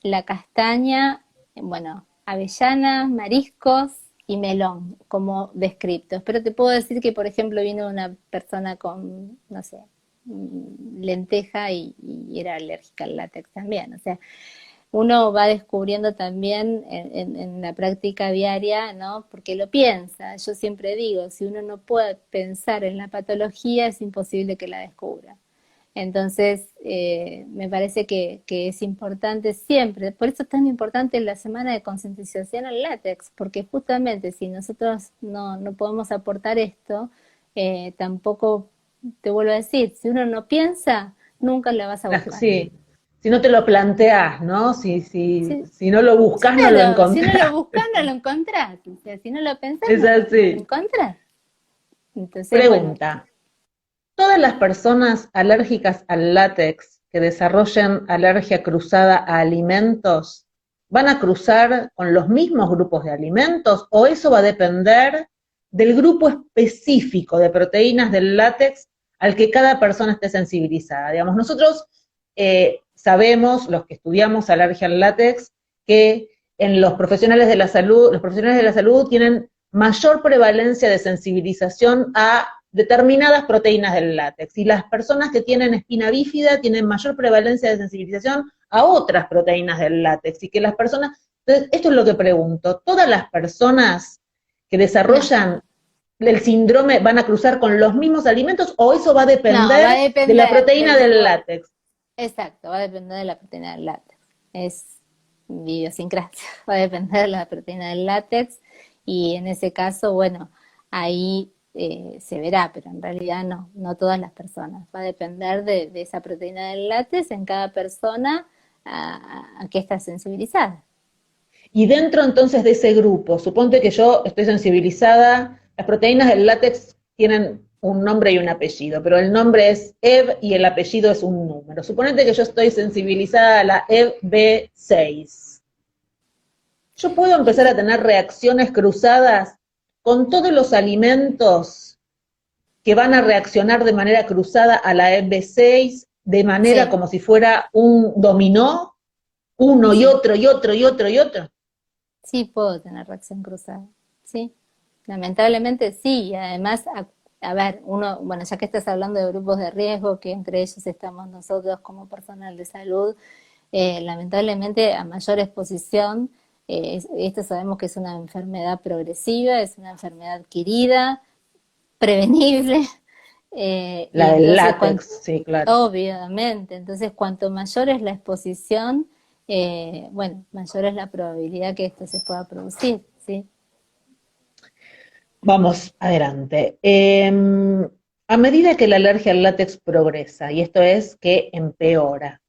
la castaña, bueno, avellanas, mariscos y melón como descriptos. Pero te puedo decir que, por ejemplo, vino una persona con, no sé, lenteja y era alérgica al látex también. O sea, uno va descubriendo también en la práctica diaria, ¿no? Porque lo piensa. Yo siempre digo, si uno no puede pensar en la patología, es imposible que la descubra. Entonces, me parece que es importante siempre, por eso es tan importante la semana de concientización al látex, porque justamente si nosotros no podemos aportar esto, tampoco, te vuelvo a decir, si uno no piensa, nunca la vas a buscar. Sí, si no te lo planteás, ¿no? Si, Si no lo buscas, no lo si no encontrás. lo buscas, no lo encontrás. O sea, si no lo pensás, Es no lo así. encontrás. Entonces, bueno, Pregunta, ¿todas las personas alérgicas al látex que desarrollen alergia cruzada a alimentos van a cruzar con los mismos grupos de alimentos o eso va a depender del grupo específico de proteínas del látex al que cada persona esté sensibilizada? Digamos, nosotros sabemos, los que estudiamos alergia al látex, que en los profesionales de la salud tienen mayor prevalencia de sensibilización a determinadas proteínas del látex. Y las personas que tienen espina bífida tienen mayor prevalencia de sensibilización a otras proteínas del látex. Y que las personas, entonces, esto es lo que pregunto, ¿todas las personas que no, desarrollan el síndrome van a cruzar con los misos alimentos o eso va a no, va a depender de la depender proteína del del grupo. látex? Exacto, va a depender de la proteína del látex. Es idiosincrasia, va a depender de la proteína del látex y en ese caso, bueno, ahí se verá, pero en realidad no todas las personas. Va a depender de esa proteína del látex en cada persona a qué está sensibilizada. Y dentro entonces de ese grupo, suponte que yo estoy sensibilizada, las proteínas del látex tienen un nombre y un apellido, pero el nombre es EV y el apellido es un número. Suponete que yo estoy sensibilizada a la EVB6. Yo puedo empezar a tener reacciones cruzadas con todos los alimentos que van a reaccionar de manera cruzada a la EVB6, de manera Sí, como si fuera un dominó, uno y sí, otro y otro y otro y otro. sí puedo tener reacción cruzada, sí. Lamentablemente sí, y además, a ver, uno, bueno, ya que estás hablando de grupos de riesgo, que entre ellos estamos nosotros como personal de salud, lamentablemente a mayor exposición, esto sabemos que es una enfermedad progresiva, es una enfermedad adquirida, prevenible, y La del entonces, látex, sí, claro. obviamente, entonces cuanto mayor es la exposición, bueno, mayor es la probabilidad que esto se pueda producir, ¿sí? Vamos adelante. A medida que la alergia al látex progresa, y esto es que empeora,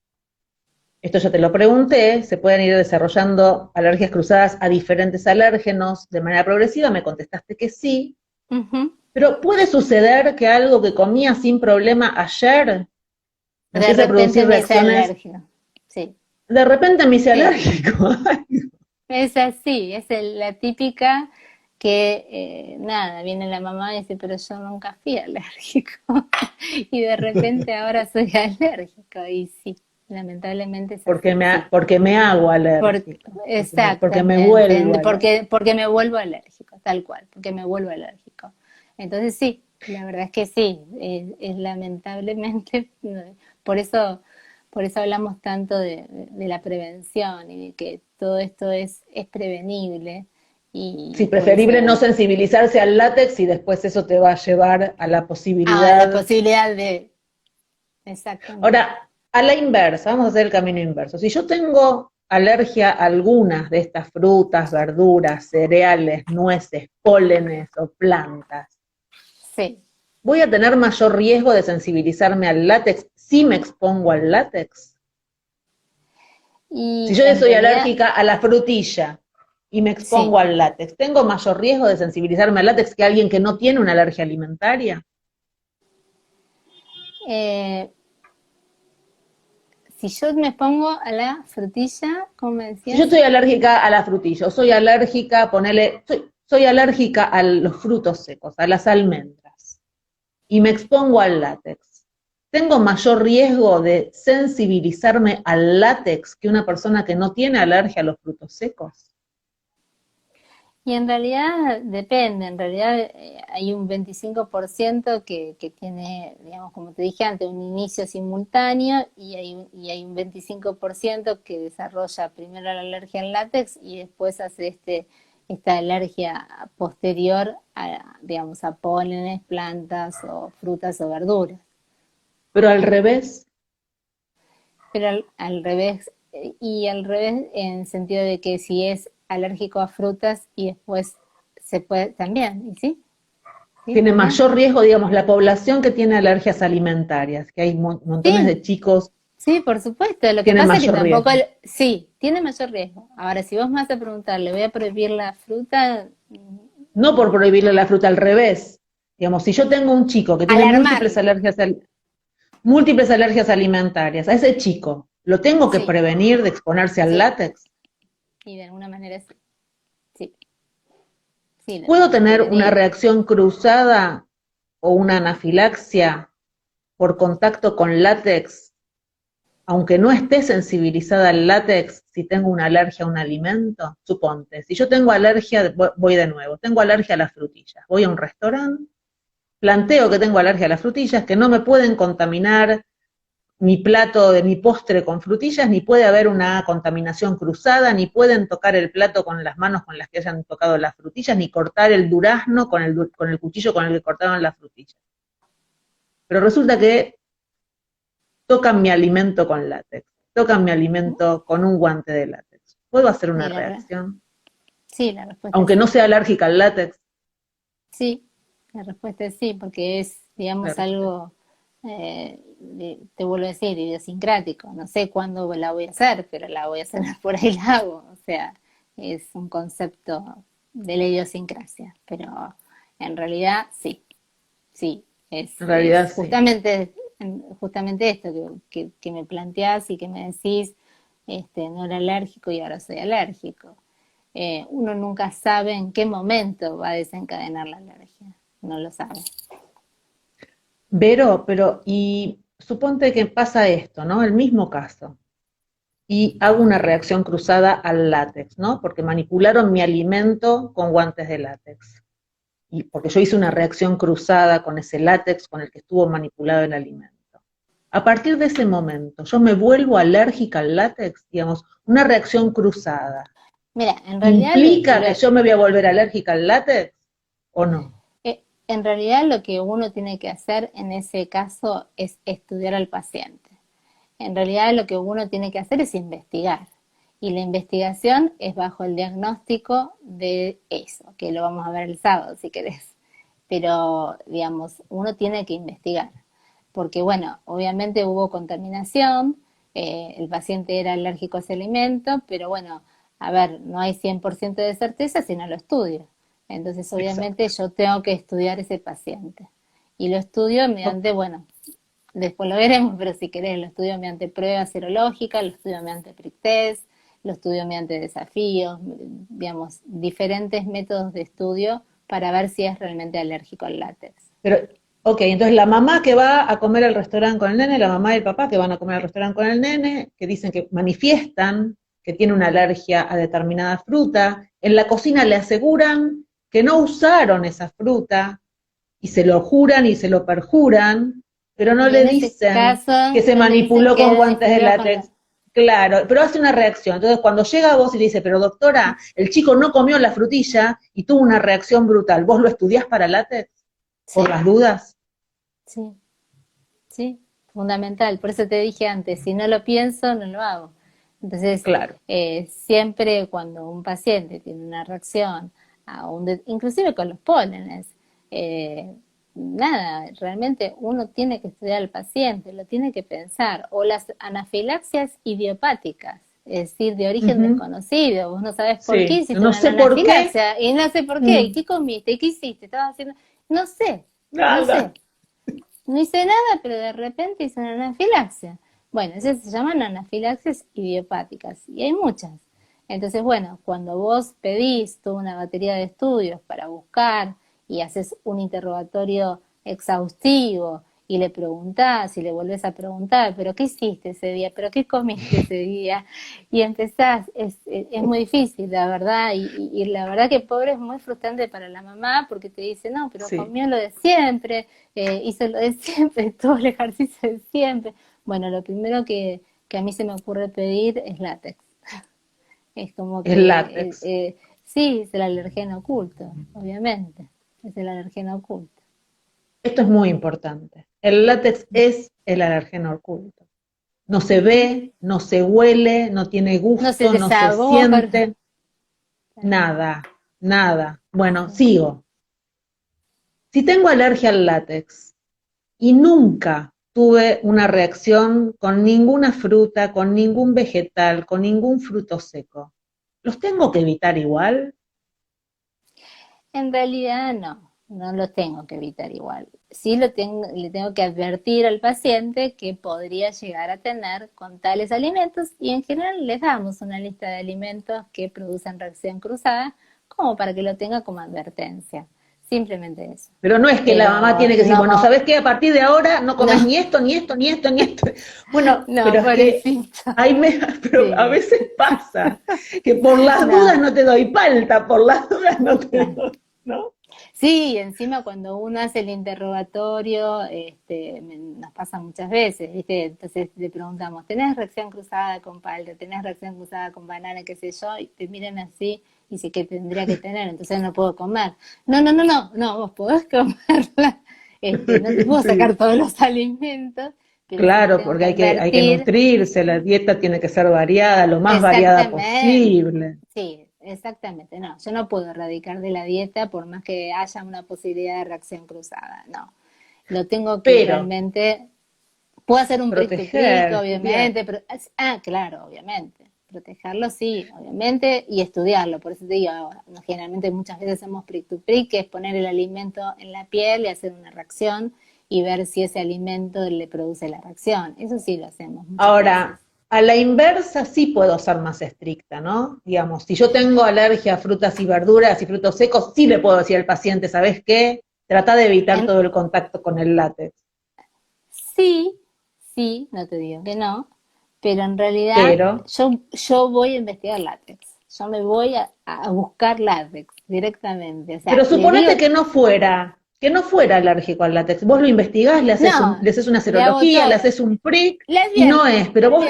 esto ya te lo pregunté, se pueden ir desarrollando alergias cruzadas a diferentes alérgenos de manera progresiva, me contestaste que sí, Ujú. pero puede suceder que algo que comía sin problema ayer me De empiece a repente producir me hice reacciones, alérgica, sí, de repente me hice sí. alérgico. Es así, es la típica que, nada, viene la mamá y dice, pero yo nunca fui alérgico. Y de repente ahora soy alérgico. Y sí, lamentablemente es así, sí. Porque me hago Por- alérgico, porque me vuelvo exactamente, alérgico. porque me vuelvo alérgico, tal cual, porque me vuelvo alérgico. Entonces sí, la verdad es que sí, es lamentablemente, por eso hablamos tanto de la prevención y de que todo esto es prevenible Sí, y por preferible no eso sensibilizarse al látex y después eso te va a llevar a la la posibilidad. posibilidad de, exactamente, Ahora, a la inversa, vamos a hacer el camino inverso. Si yo tengo alergia a algunas de estas frutas, verduras, cereales, nueces, pólenes o plantas, sí. ¿voy a tener mayor riesgo de sensibilizarme al látex si me expongo al látex? Si Y yo en soy realidad, alérgica a la frutilla y me expongo sí. al látex, ¿tengo mayor riesgo de sensibilizarme al látex que alguien que no tiene una alergia alimentaria? Eh, si yo me pongo a la frutilla, ¿cómo me Si yo decías? estoy alérgica a la frutilla, o soy alérgica, soy alérgica a los frutos secos, a las almendras, y me expongo al látex, ¿tengo mayor riesgo de sensibilizarme al látex que una persona que no tiene alergia a los frutos secos? Y en realidad depende, en realidad hay un 25% que tiene, digamos, como te dije antes, un inicio simultáneo y hay un 25% que desarrolla primero la alergia al látex y después hace esta alergia posterior a, digamos, a pólenes, plantas o frutas o verduras. Pero al revés, Pero al revés, y al revés en el sentido de que si es alérgico a frutas y después se puede también, ¿y sí? ¿Sí tiene también? mayor riesgo, digamos, la población que tiene alergias alimentarias, que hay montones Sí, de chicos sí, por supuesto. Lo que tienen pasa es que mayor tampoco, riesgo. sí, tiene mayor riesgo. Ahora, si vos me vas a preguntar, ¿le voy a prohibir la fruta? No por prohibirle la fruta, al revés. Digamos, si yo tengo un chico que tiene Alarmarlo. múltiples alergias alimentarias, a ese chico, ¿lo tengo que Sí, prevenir de exponerse al sí, látex? y de alguna manera sí, sí, sí, ¿Puedo tener una debería. reacción cruzada o una anafilaxia por contacto con látex, aunque no esté sensibilizada al látex, si tengo una alergia a un alimento? Suponte, si yo tengo alergia, voy de nuevo, tengo alergia a las frutillas, voy a un restaurante, planteo que tengo alergia a las frutillas, que no me pueden contaminar mi plato de mi postre con frutillas, ni puede haber una contaminación cruzada, ni pueden tocar el plato con las manos con las que hayan tocado las frutillas, ni cortar el durazno con el cuchillo con el que cortaron las frutillas. Pero resulta que tocan mi alimento con látex, tocan mi alimento con un guante de látex. ¿Puedo hacer una Y reacción? sí, la respuesta es Aunque no sí. sea alérgica al látex. Sí, la respuesta es sí, porque es, La digamos, respuesta es algo, te vuelvo a decir, idiosincrático. No sé cuándo la voy a hacer, pero la voy a hacer, por ahí la hago. O sea, es un concepto de la idiosincrasia. Pero en realidad sí, sí, en es realidad sí. justamente esto que me planteás y que me decís, no era alérgico y ahora soy alérgico. Uno nunca sabe en qué momento va a desencadenar la alergia, no lo sabe. Vero, pero y suponte que pasa esto, ¿no? El mismo caso. Y hago una reacción cruzada al látex, ¿no? Porque manipularon mi alimento con guantes de látex. Y porque yo hice una reacción cruzada con ese látex con el que estuvo manipulado el alimento. A partir de ese momento, yo me vuelvo alérgica al látex, digamos, una reacción cruzada. Mira, en realidad ¿Implica que yo me voy a volver alérgica al látex o no? en realidad lo que uno tiene que hacer en ese caso es estudiar al paciente. En realidad lo que uno tiene que hacer es investigar. Y la investigación es bajo el diagnóstico de eso, que lo vamos a ver el sábado si querés. Pero, digamos, uno tiene que investigar. Porque, bueno, obviamente hubo contaminación, el paciente era alérgico a ese alimento, pero bueno, a ver, no hay 100% de certeza si no lo estudio. Entonces, obviamente, Exacto. yo tengo que estudiar ese paciente. Y lo estudio Ok. mediante, bueno, después lo veremos, pero si querés, lo estudio mediante pruebas serológicas, lo estudio mediante prick test, lo estudio mediante desafíos, digamos, diferentes métodos de estudio para ver si es realmente alérgico al látex. Pero, ok, entonces la mamá que va a comer al restaurante con el nene, la mamá y el papá que van a comer al restaurante con el nene, que dicen que manifiestan que tiene una alergia a determinada fruta, en la cocina le aseguran que no usaron esa fruta y se lo juran y se lo perjuran, pero no Y le en ese dicen caso que se no le dicen manipuló que con era guantes de definido con la... látex. Claro, pero hace una reacción. Entonces, cuando llega a vos y le dice, pero doctora, el chico no comió la frutilla y tuvo una reacción brutal, ¿vos lo estudiás para látex? ¿Por Sí, las dudas? sí, sí, fundamental. Por eso te dije antes, si no lo pienso, no lo hago. Entonces, Claro. siempre cuando un paciente tiene una reacción, inclusive con los pólenes, eh, nada, realmente uno tiene que estudiar al paciente, lo tiene que pensar. O las anafilaxias idiopáticas, es decir, de origen Ujú. desconocido. Vos no sabes por qué Sí, hiciste no una sé por qué. anafilaxia y no sé por qué, y Mm, qué comiste, y qué hiciste, estabas haciendo, no sé, no sé. nada. No hice nada, pero de repente hice una anafilaxia. Bueno, esas se llaman anafilaxias idiopáticas y hay muchas. Entonces, bueno, cuando vos pedís toda una batería de estudios para buscar y haces un interrogatorio exhaustivo y le preguntás y le volvés a preguntar, pero ¿qué hiciste ese día? ¿Pero qué comiste ese día? Y empezás, es muy difícil, la verdad, y la verdad que pobre es muy frustrante para la mamá porque te dice, no, pero Sí. comió lo de siempre, hizo lo de siempre, todo el ejercicio de siempre. Bueno, lo primero que a mí se me ocurre pedir es látex. Es como El que, látex. sí, es el alergeno oculto, obviamente, es el alergeno oculto. Esto es muy importante. El látex es el alergeno oculto. No se ve, no se huele, no tiene No sé gusto, de no se sabor. siente, nada, nada. Bueno, sigo. Si tengo alergia al látex y nunca tuve una reacción con ninguna fruta, con ningún vegetal, con ningún fruto seco, ¿los tengo que evitar igual? En realidad no lo tengo que evitar igual. Sí le tengo que advertir al paciente que podría llegar a tener con tales alimentos y en general les damos una lista de alimentos que producen reacción cruzada como para que lo tenga como advertencia. Simplemente eso. Pero no es que la mamá Pero tiene que decir, no, bueno, ¿sabes qué? A partir de ahora no comes no, ni esto, ni esto, ni esto, ni esto. Bueno, no, pero es que pobrecito. pero a Sí, veces pasa que por las dudas no, no te doy palta, por las dudas no te claro. doy, ¿no? Sí, encima cuando uno hace el interrogatorio, nos pasa muchas veces, ¿viste? Entonces le preguntamos, ¿tenés reacción cruzada con palta? ¿Tenés reacción cruzada con banana? ¿Qué sé yo? Y te miran así y dice que tendría que tener, entonces no puedo comer. No, vos podés comerla. No te puedo Sí, sacar todos los alimentos, pero sí le claro, tengo que porque hay que advertir. nutrirse, la dieta tiene que ser variada, lo más variada Exactamente, posible. sí, exactamente. No, yo no puedo erradicar de la dieta por más que haya una posibilidad de reacción cruzada. No, lo tengo que Pero realmente. Puedo hacer un prick to prick, proteger, estudiar. obviamente, pero, claro, obviamente. Protegerlo, sí, obviamente, y estudiarlo. Por eso te digo, generalmente muchas veces hacemos prick to prick, que es poner el alimento en la piel y hacer una reacción y ver si ese alimento le produce la reacción. Eso sí lo hacemos muchas veces. Ahora, a la inversa sí puedo ser más estricta, ¿no? Digamos, si yo tengo alergia a frutas y verduras y frutos secos, sí le puedo decir al paciente, ¿sabes qué? Trata de evitar En, todo el contacto con el látex. Sí, sí, no te digo que no, pero en realidad Pero, yo voy a investigar látex. Yo me voy a buscar látex directamente. O sea, pero le digo, suponete que no fuera alérgico al látex. Vos lo investigás, no, le haces una le hago serología, le todo. haces un prick Le y no es, advierto, pero vos,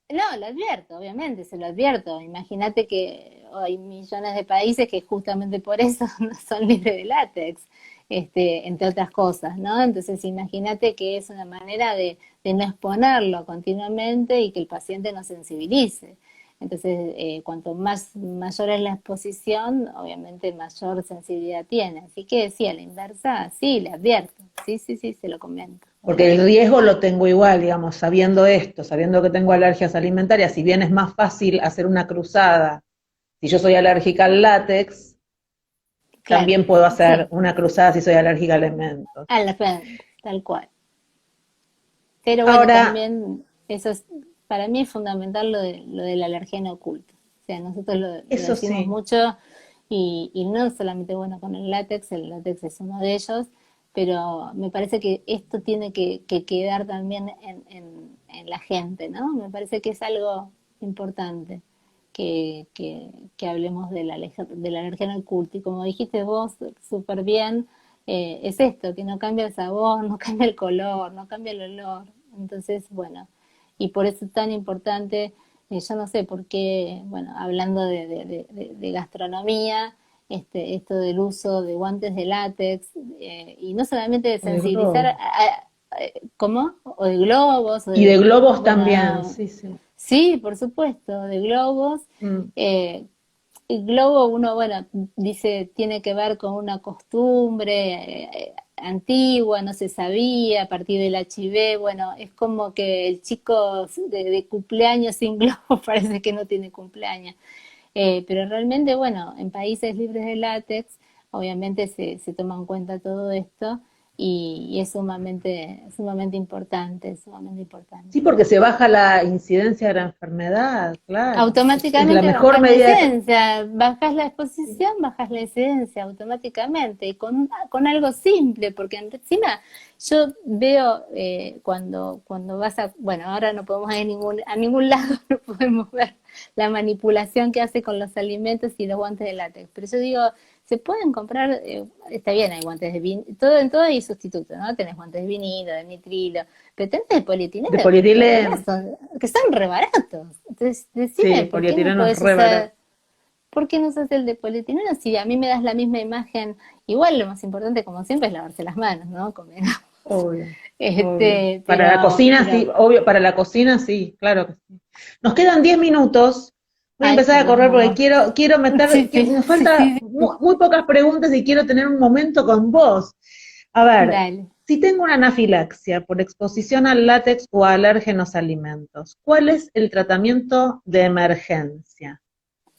no, lo advierto, obviamente, se lo advierto. Imagínate que hay millones de países que justamente por eso no son libres de látex, entre otras cosas, ¿no? Entonces imagínate que es una manera de no exponerlo continuamente y que el paciente no sensibilice. Entonces, cuanto mayor es la exposición, obviamente mayor sensibilidad tiene. Así que sí, a la inversa, sí, le advierto. Sí, se lo comento, porque el obviamente. riesgo lo tengo igual, digamos, sabiendo esto, sabiendo que tengo alergias alimentarias, si bien es más fácil hacer una cruzada, si yo soy alérgica al látex, Claro, también puedo hacer sí, una cruzada si soy alérgica a alimentos. a la frente, tal cual. Pero bueno, Ahora, también eso es, para mí es fundamental lo del alergeno oculto. O sea, nosotros lo eso decimos sí, mucho y no solamente bueno con el látex es uno de ellos, pero me parece que esto tiene que quedar también en la gente, ¿no? Me parece que es algo importante que hablemos del alergeno oculto. Y como dijiste vos súper bien, es esto, que no cambia el sabor, no cambia el color, no cambia el olor. Entonces, bueno, y por eso es tan importante, yo no sé por qué, bueno, hablando de gastronomía, esto del uso de guantes de látex, y no solamente de o de sensibilizar, globos. ¿cómo? O de globos, Y de globos también, bueno, sí, sí. sí, por supuesto, de globos. Mm. Eh, el globo, uno, bueno, dice, tiene que ver con una costumbre antigua, no se sabía, a partir del HIV, bueno, es como que el chico de cumpleaños sin globo parece que no tiene cumpleaños. Pero realmente, bueno, en países libres de látex, obviamente se toma en cuenta todo esto y es sumamente importante, sumamente Sí, importante. porque se baja la incidencia de la enfermedad, claro. Es la Automáticamente mejor bajas la medida de... incidencia, bajas la exposición, bajas la incidencia automáticamente y con algo simple, porque encima yo veo cuando vas a, bueno, ahora no podemos ir a ningún lado, no podemos ver la manipulación que hace con los alimentos y los guantes de látex, pero yo digo, se pueden comprar, está bien, hay guantes de vinilo, en todo hay sustitutos, ¿no? Tenés guantes de vinilo, de nitrilo, pero tenés de De polietileno que en realidad polietileno. que son re baratos. Entonces, Sí, decime, el polietileno es re barato. ¿por qué no usas el de polietileno? Si a mí me das la misma imagen, igual lo más importante, como siempre, es lavarse las manos, ¿no? Convengamos. Obvio. Para la cocina, sí, obvio, para la cocina, sí, claro que sí. Nos quedan 10 minutos. Voy a empezar a correr porque quiero meter, sí, sí, nos falta muy pocas preguntas y quiero tener un momento con vos. A ver, dale. si tengo una anafilaxia por exposición al látex o a alérgenos alimentos, ¿cuál es el tratamiento de emergencia?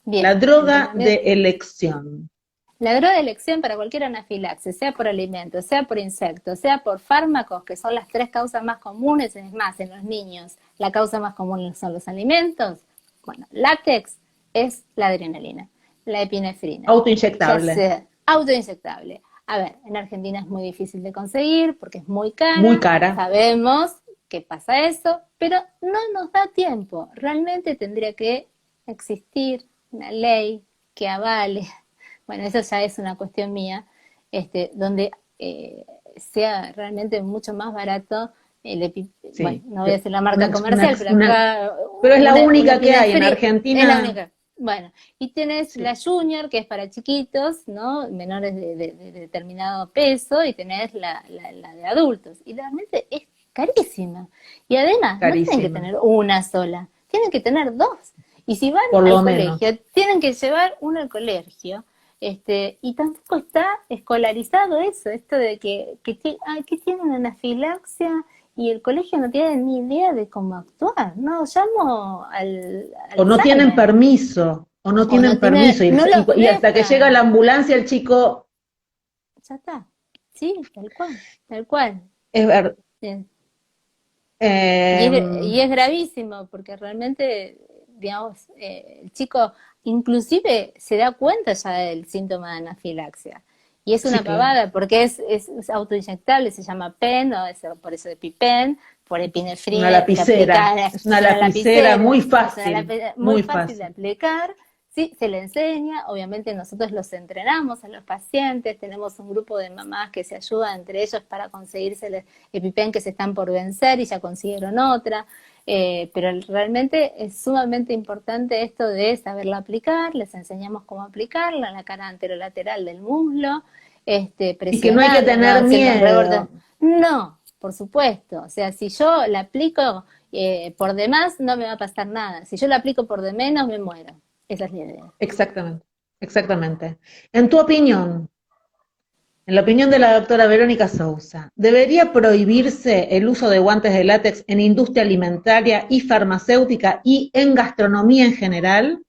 La Bien, droga de elección. la droga de elección para cualquier anafilaxis, sea por alimentos, sea por insectos, sea por fármacos, que son las 3 causas más comunes, es más, en los niños, la causa más común son los alimentos. Bueno, látex es la adrenalina, la epinefrina, ya Autoinyectable. sea autoinyectable. A ver, en Argentina es muy difícil de conseguir porque es muy Muy cara, cara. sabemos que pasa eso, pero no nos da tiempo. Realmente tendría que existir una ley que avale, bueno, eso ya es una cuestión mía, donde sea realmente mucho más barato Sí, bueno, no voy a decir la marca una, comercial, pero acá pero es la única que hay en epinefrina es la Argentina. única. Bueno, y tenés Sí. la Junior, que es para chiquitos, ¿no? Menores de determinado peso, y tenés la de adultos. Y realmente es carísima. Y además, no tienen que Carísima, tener una sola, tienen que tener dos. Y si van por al lo menos. colegio, tienen que llevar uno al colegio. Y tampoco está escolarizado eso, esto de que tienen anafilaxia y el colegio no tiene ni idea de cómo actuar. No, llamo al O no tienen Alzheimer. permiso, o no O no tienen tiene, permiso, no los y hasta que llega la dejan. ambulancia el chico, Ya está. Sí, tal cual, tal cual. es ver, Sí. Y eh, y es gravísimo porque realmente, digamos, el chico inclusive se da cuenta ya del síntoma de anafilaxia. Y es sí, una claro. pavada porque es autoinyectable, se llama PEN, o por eso de EpiPen, por Una epinefrina, se lapicera, aplica, es una es una lapicera lapicera, muy es una fácil, muy muy fácil de fácil. aplicar. Sí, se le enseña, obviamente nosotros los entrenamos a los pacientes, tenemos un grupo de mamás que se ayudan entre ellos para conseguirse el EpiPen que se están por vencer y ya consiguieron otra, pero realmente es sumamente importante esto de saberla aplicar, les enseñamos cómo aplicarla en la cara anterolateral del muslo, Y que no hay que presionando, no tener haciendo un reborte. miedo. No, por supuesto, o sea, si yo la aplico por demás, no me va a pasar nada, si yo la aplico por de menos, me muero. Esa es la idea. Exactamente, exactamente. En tu opinión, en la opinión de la doctora Verónica Sousa, ¿debería prohibirse el uso de guantes de látex en industria alimentaria y farmacéutica y en gastronomía en general?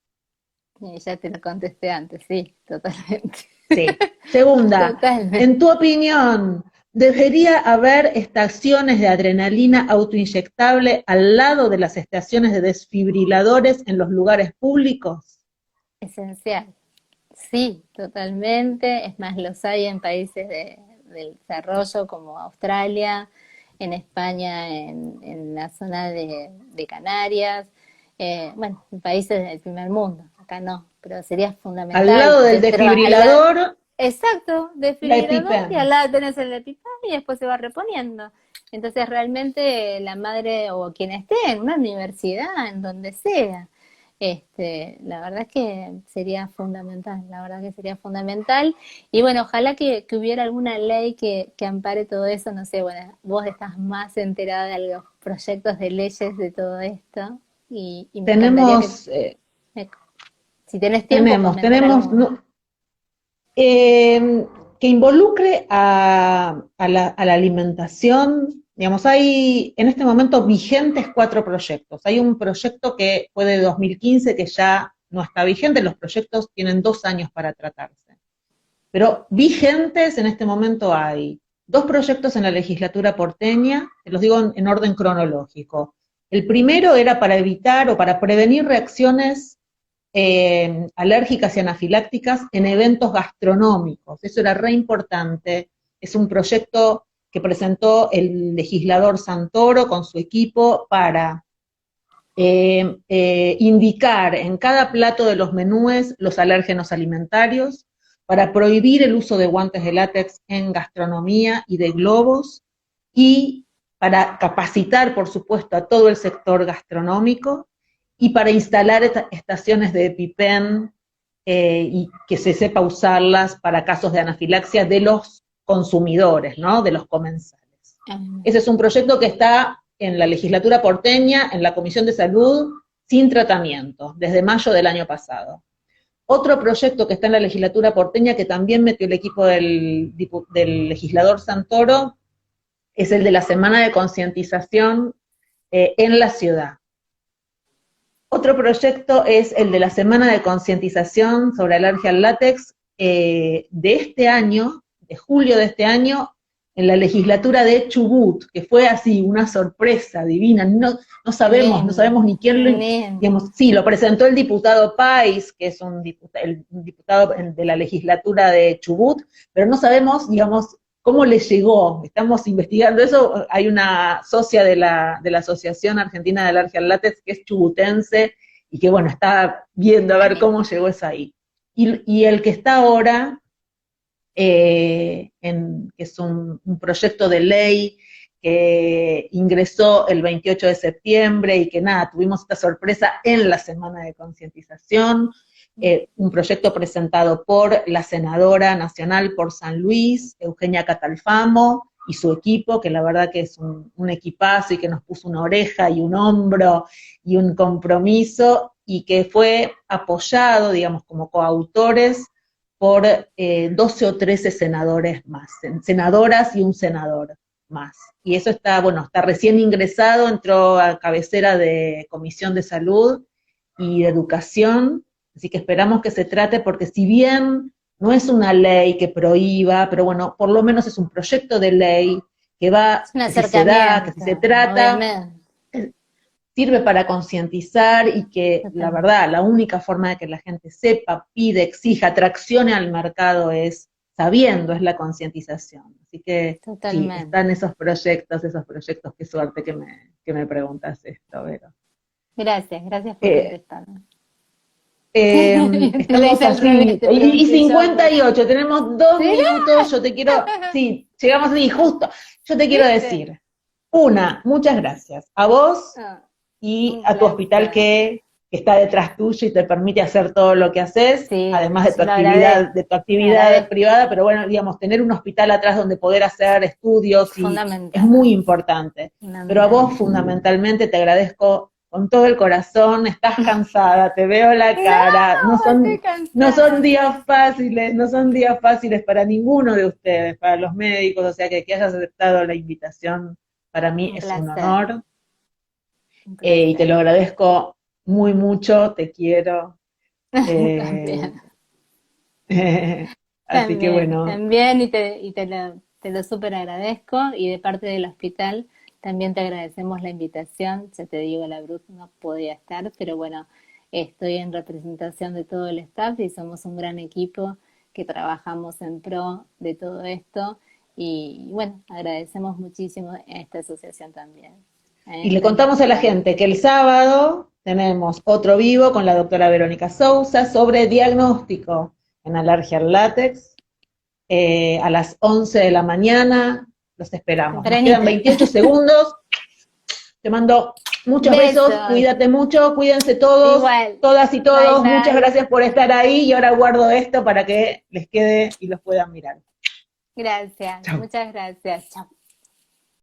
Ya te lo contesté antes, sí, totalmente. Sí. Segunda, Totalmente. en tu opinión, ¿debería haber estaciones de adrenalina autoinyectable al lado de las estaciones de desfibriladores en los lugares públicos? Esencial. Sí, totalmente. Es más, los hay en países del desarrollo como Australia, en España, en la zona de Canarias, bueno, en países del primer mundo. Acá no, pero sería Al fundamental. lado del Dentro, desfibrilador, exacto, la desfibrilador y al EpiPen. lado tenés el EpiPen y después se va reponiendo. Entonces realmente la madre o quien esté en una universidad, en donde sea, la verdad es que sería fundamental, la verdad que sería fundamental. Y bueno, ojalá que hubiera alguna ley que ampare todo eso, no sé, bueno, vos estás más enterada de los proyectos de leyes de todo esto y me encantaría Tenemos, me- si tenés tiempo, comentar tenemos, algo. no, que involucre a la alimentación. Digamos, hay en este momento vigentes 4 proyectos. Hay un proyecto que fue de 2015 que ya no está vigente, los proyectos tienen 2 años para tratarse. Pero vigentes en este momento hay 2 proyectos en la legislatura porteña, te los digo en orden cronológico. El primero era para evitar o para prevenir reacciones alérgicas y anafilácticas en eventos gastronómicos. Eso era re importante. Es un proyecto que presentó el legislador Santoro con su equipo para indicar en cada plato de los menúes los alérgenos alimentarios, para prohibir el uso de guantes de látex en gastronomía y de globos, y para capacitar, por supuesto, a todo el sector gastronómico, y para instalar estaciones de EpiPen y que se sepa usarlas para casos de anafilaxia de los consumidores, ¿no? De los comensales. Ese es un proyecto que está en la legislatura porteña, en la Comisión de Salud, sin tratamiento, desde mayo del año pasado. Otro proyecto que está en la legislatura porteña, que también metió el equipo del legislador Santoro, es el de la semana de concientización en la ciudad. Otro proyecto es el de la semana de concientización sobre alergia al látex de este año, de julio de este año, en la legislatura de Chubut, que fue así, una sorpresa divina, no sabemos ni quién lo, digamos, sí, lo presentó el diputado Pais, que es un diputado de la legislatura de Chubut, pero no sabemos, digamos, cómo le llegó. Estamos investigando eso. Hay una socia de la Asociación Argentina de Alergia al Látex que es chubutense y que, bueno, está viendo a ver cómo llegó eso ahí. Y el que está ahora, que es un proyecto de ley que ingresó el 28 de septiembre y que nada, tuvimos esta sorpresa en la semana de concientización, un proyecto presentado por la senadora nacional por San Luis, Eugenia Catalfamo, y su equipo, que la verdad que es un equipazo y que nos puso una oreja y un hombro y un compromiso, y que fue apoyado, digamos, como coautores por 12 o 13 senadores más, senadoras y un senador más. Y eso está, bueno, está recién ingresado, entró a cabecera de Comisión de Salud y de Educación, así que esperamos que se trate, porque si bien no es una ley que prohíba, pero bueno, por lo menos es un proyecto de ley que va, que si se da, que si se trata, sirve para concientizar y que la verdad, la única forma de que la gente sepa, pide, exija, traccione al mercado es sabiendo, es la concientización. Así que sí, están esos proyectos, qué suerte que me preguntas esto, Vero. Gracias por contestarme. Estamos así, y 58, tenemos 2 minutos, yo te quiero, sí, llegamos así, justo, yo te quiero decir, muchas gracias, a vos y a tu hospital que está detrás tuyo y te permite hacer todo lo que haces, además de tu actividad privada, pero bueno, digamos, tener un hospital atrás donde poder hacer estudios es muy importante, pero a vos fundamentalmente te agradezco con todo el corazón. Estás cansada, te veo la cara, no son días fáciles para ninguno de ustedes, para los médicos, o sea que hayas aceptado la invitación, para mí es un honor, y te lo agradezco muy mucho, te quiero. Así que bueno. También, y te lo súper agradezco, y de parte del hospital también te agradecemos la invitación. Ya te digo, la Brut no podía estar, pero bueno, estoy en representación de todo el staff y somos un gran equipo que trabajamos en pro de todo esto, y bueno, agradecemos muchísimo a esta asociación también. Y le contamos a la gente que el sábado tenemos otro vivo con la doctora Verónica Sousa sobre diagnóstico en alergia al látex, a las 11 de la mañana, los esperamos. Nos quedan 28 segundos, te mando muchos besos, cuídate mucho, cuídense todos, todas y todos, muchas gracias por estar ahí, y ahora guardo esto para que les quede y los puedan mirar. Gracias, muchas gracias, chao.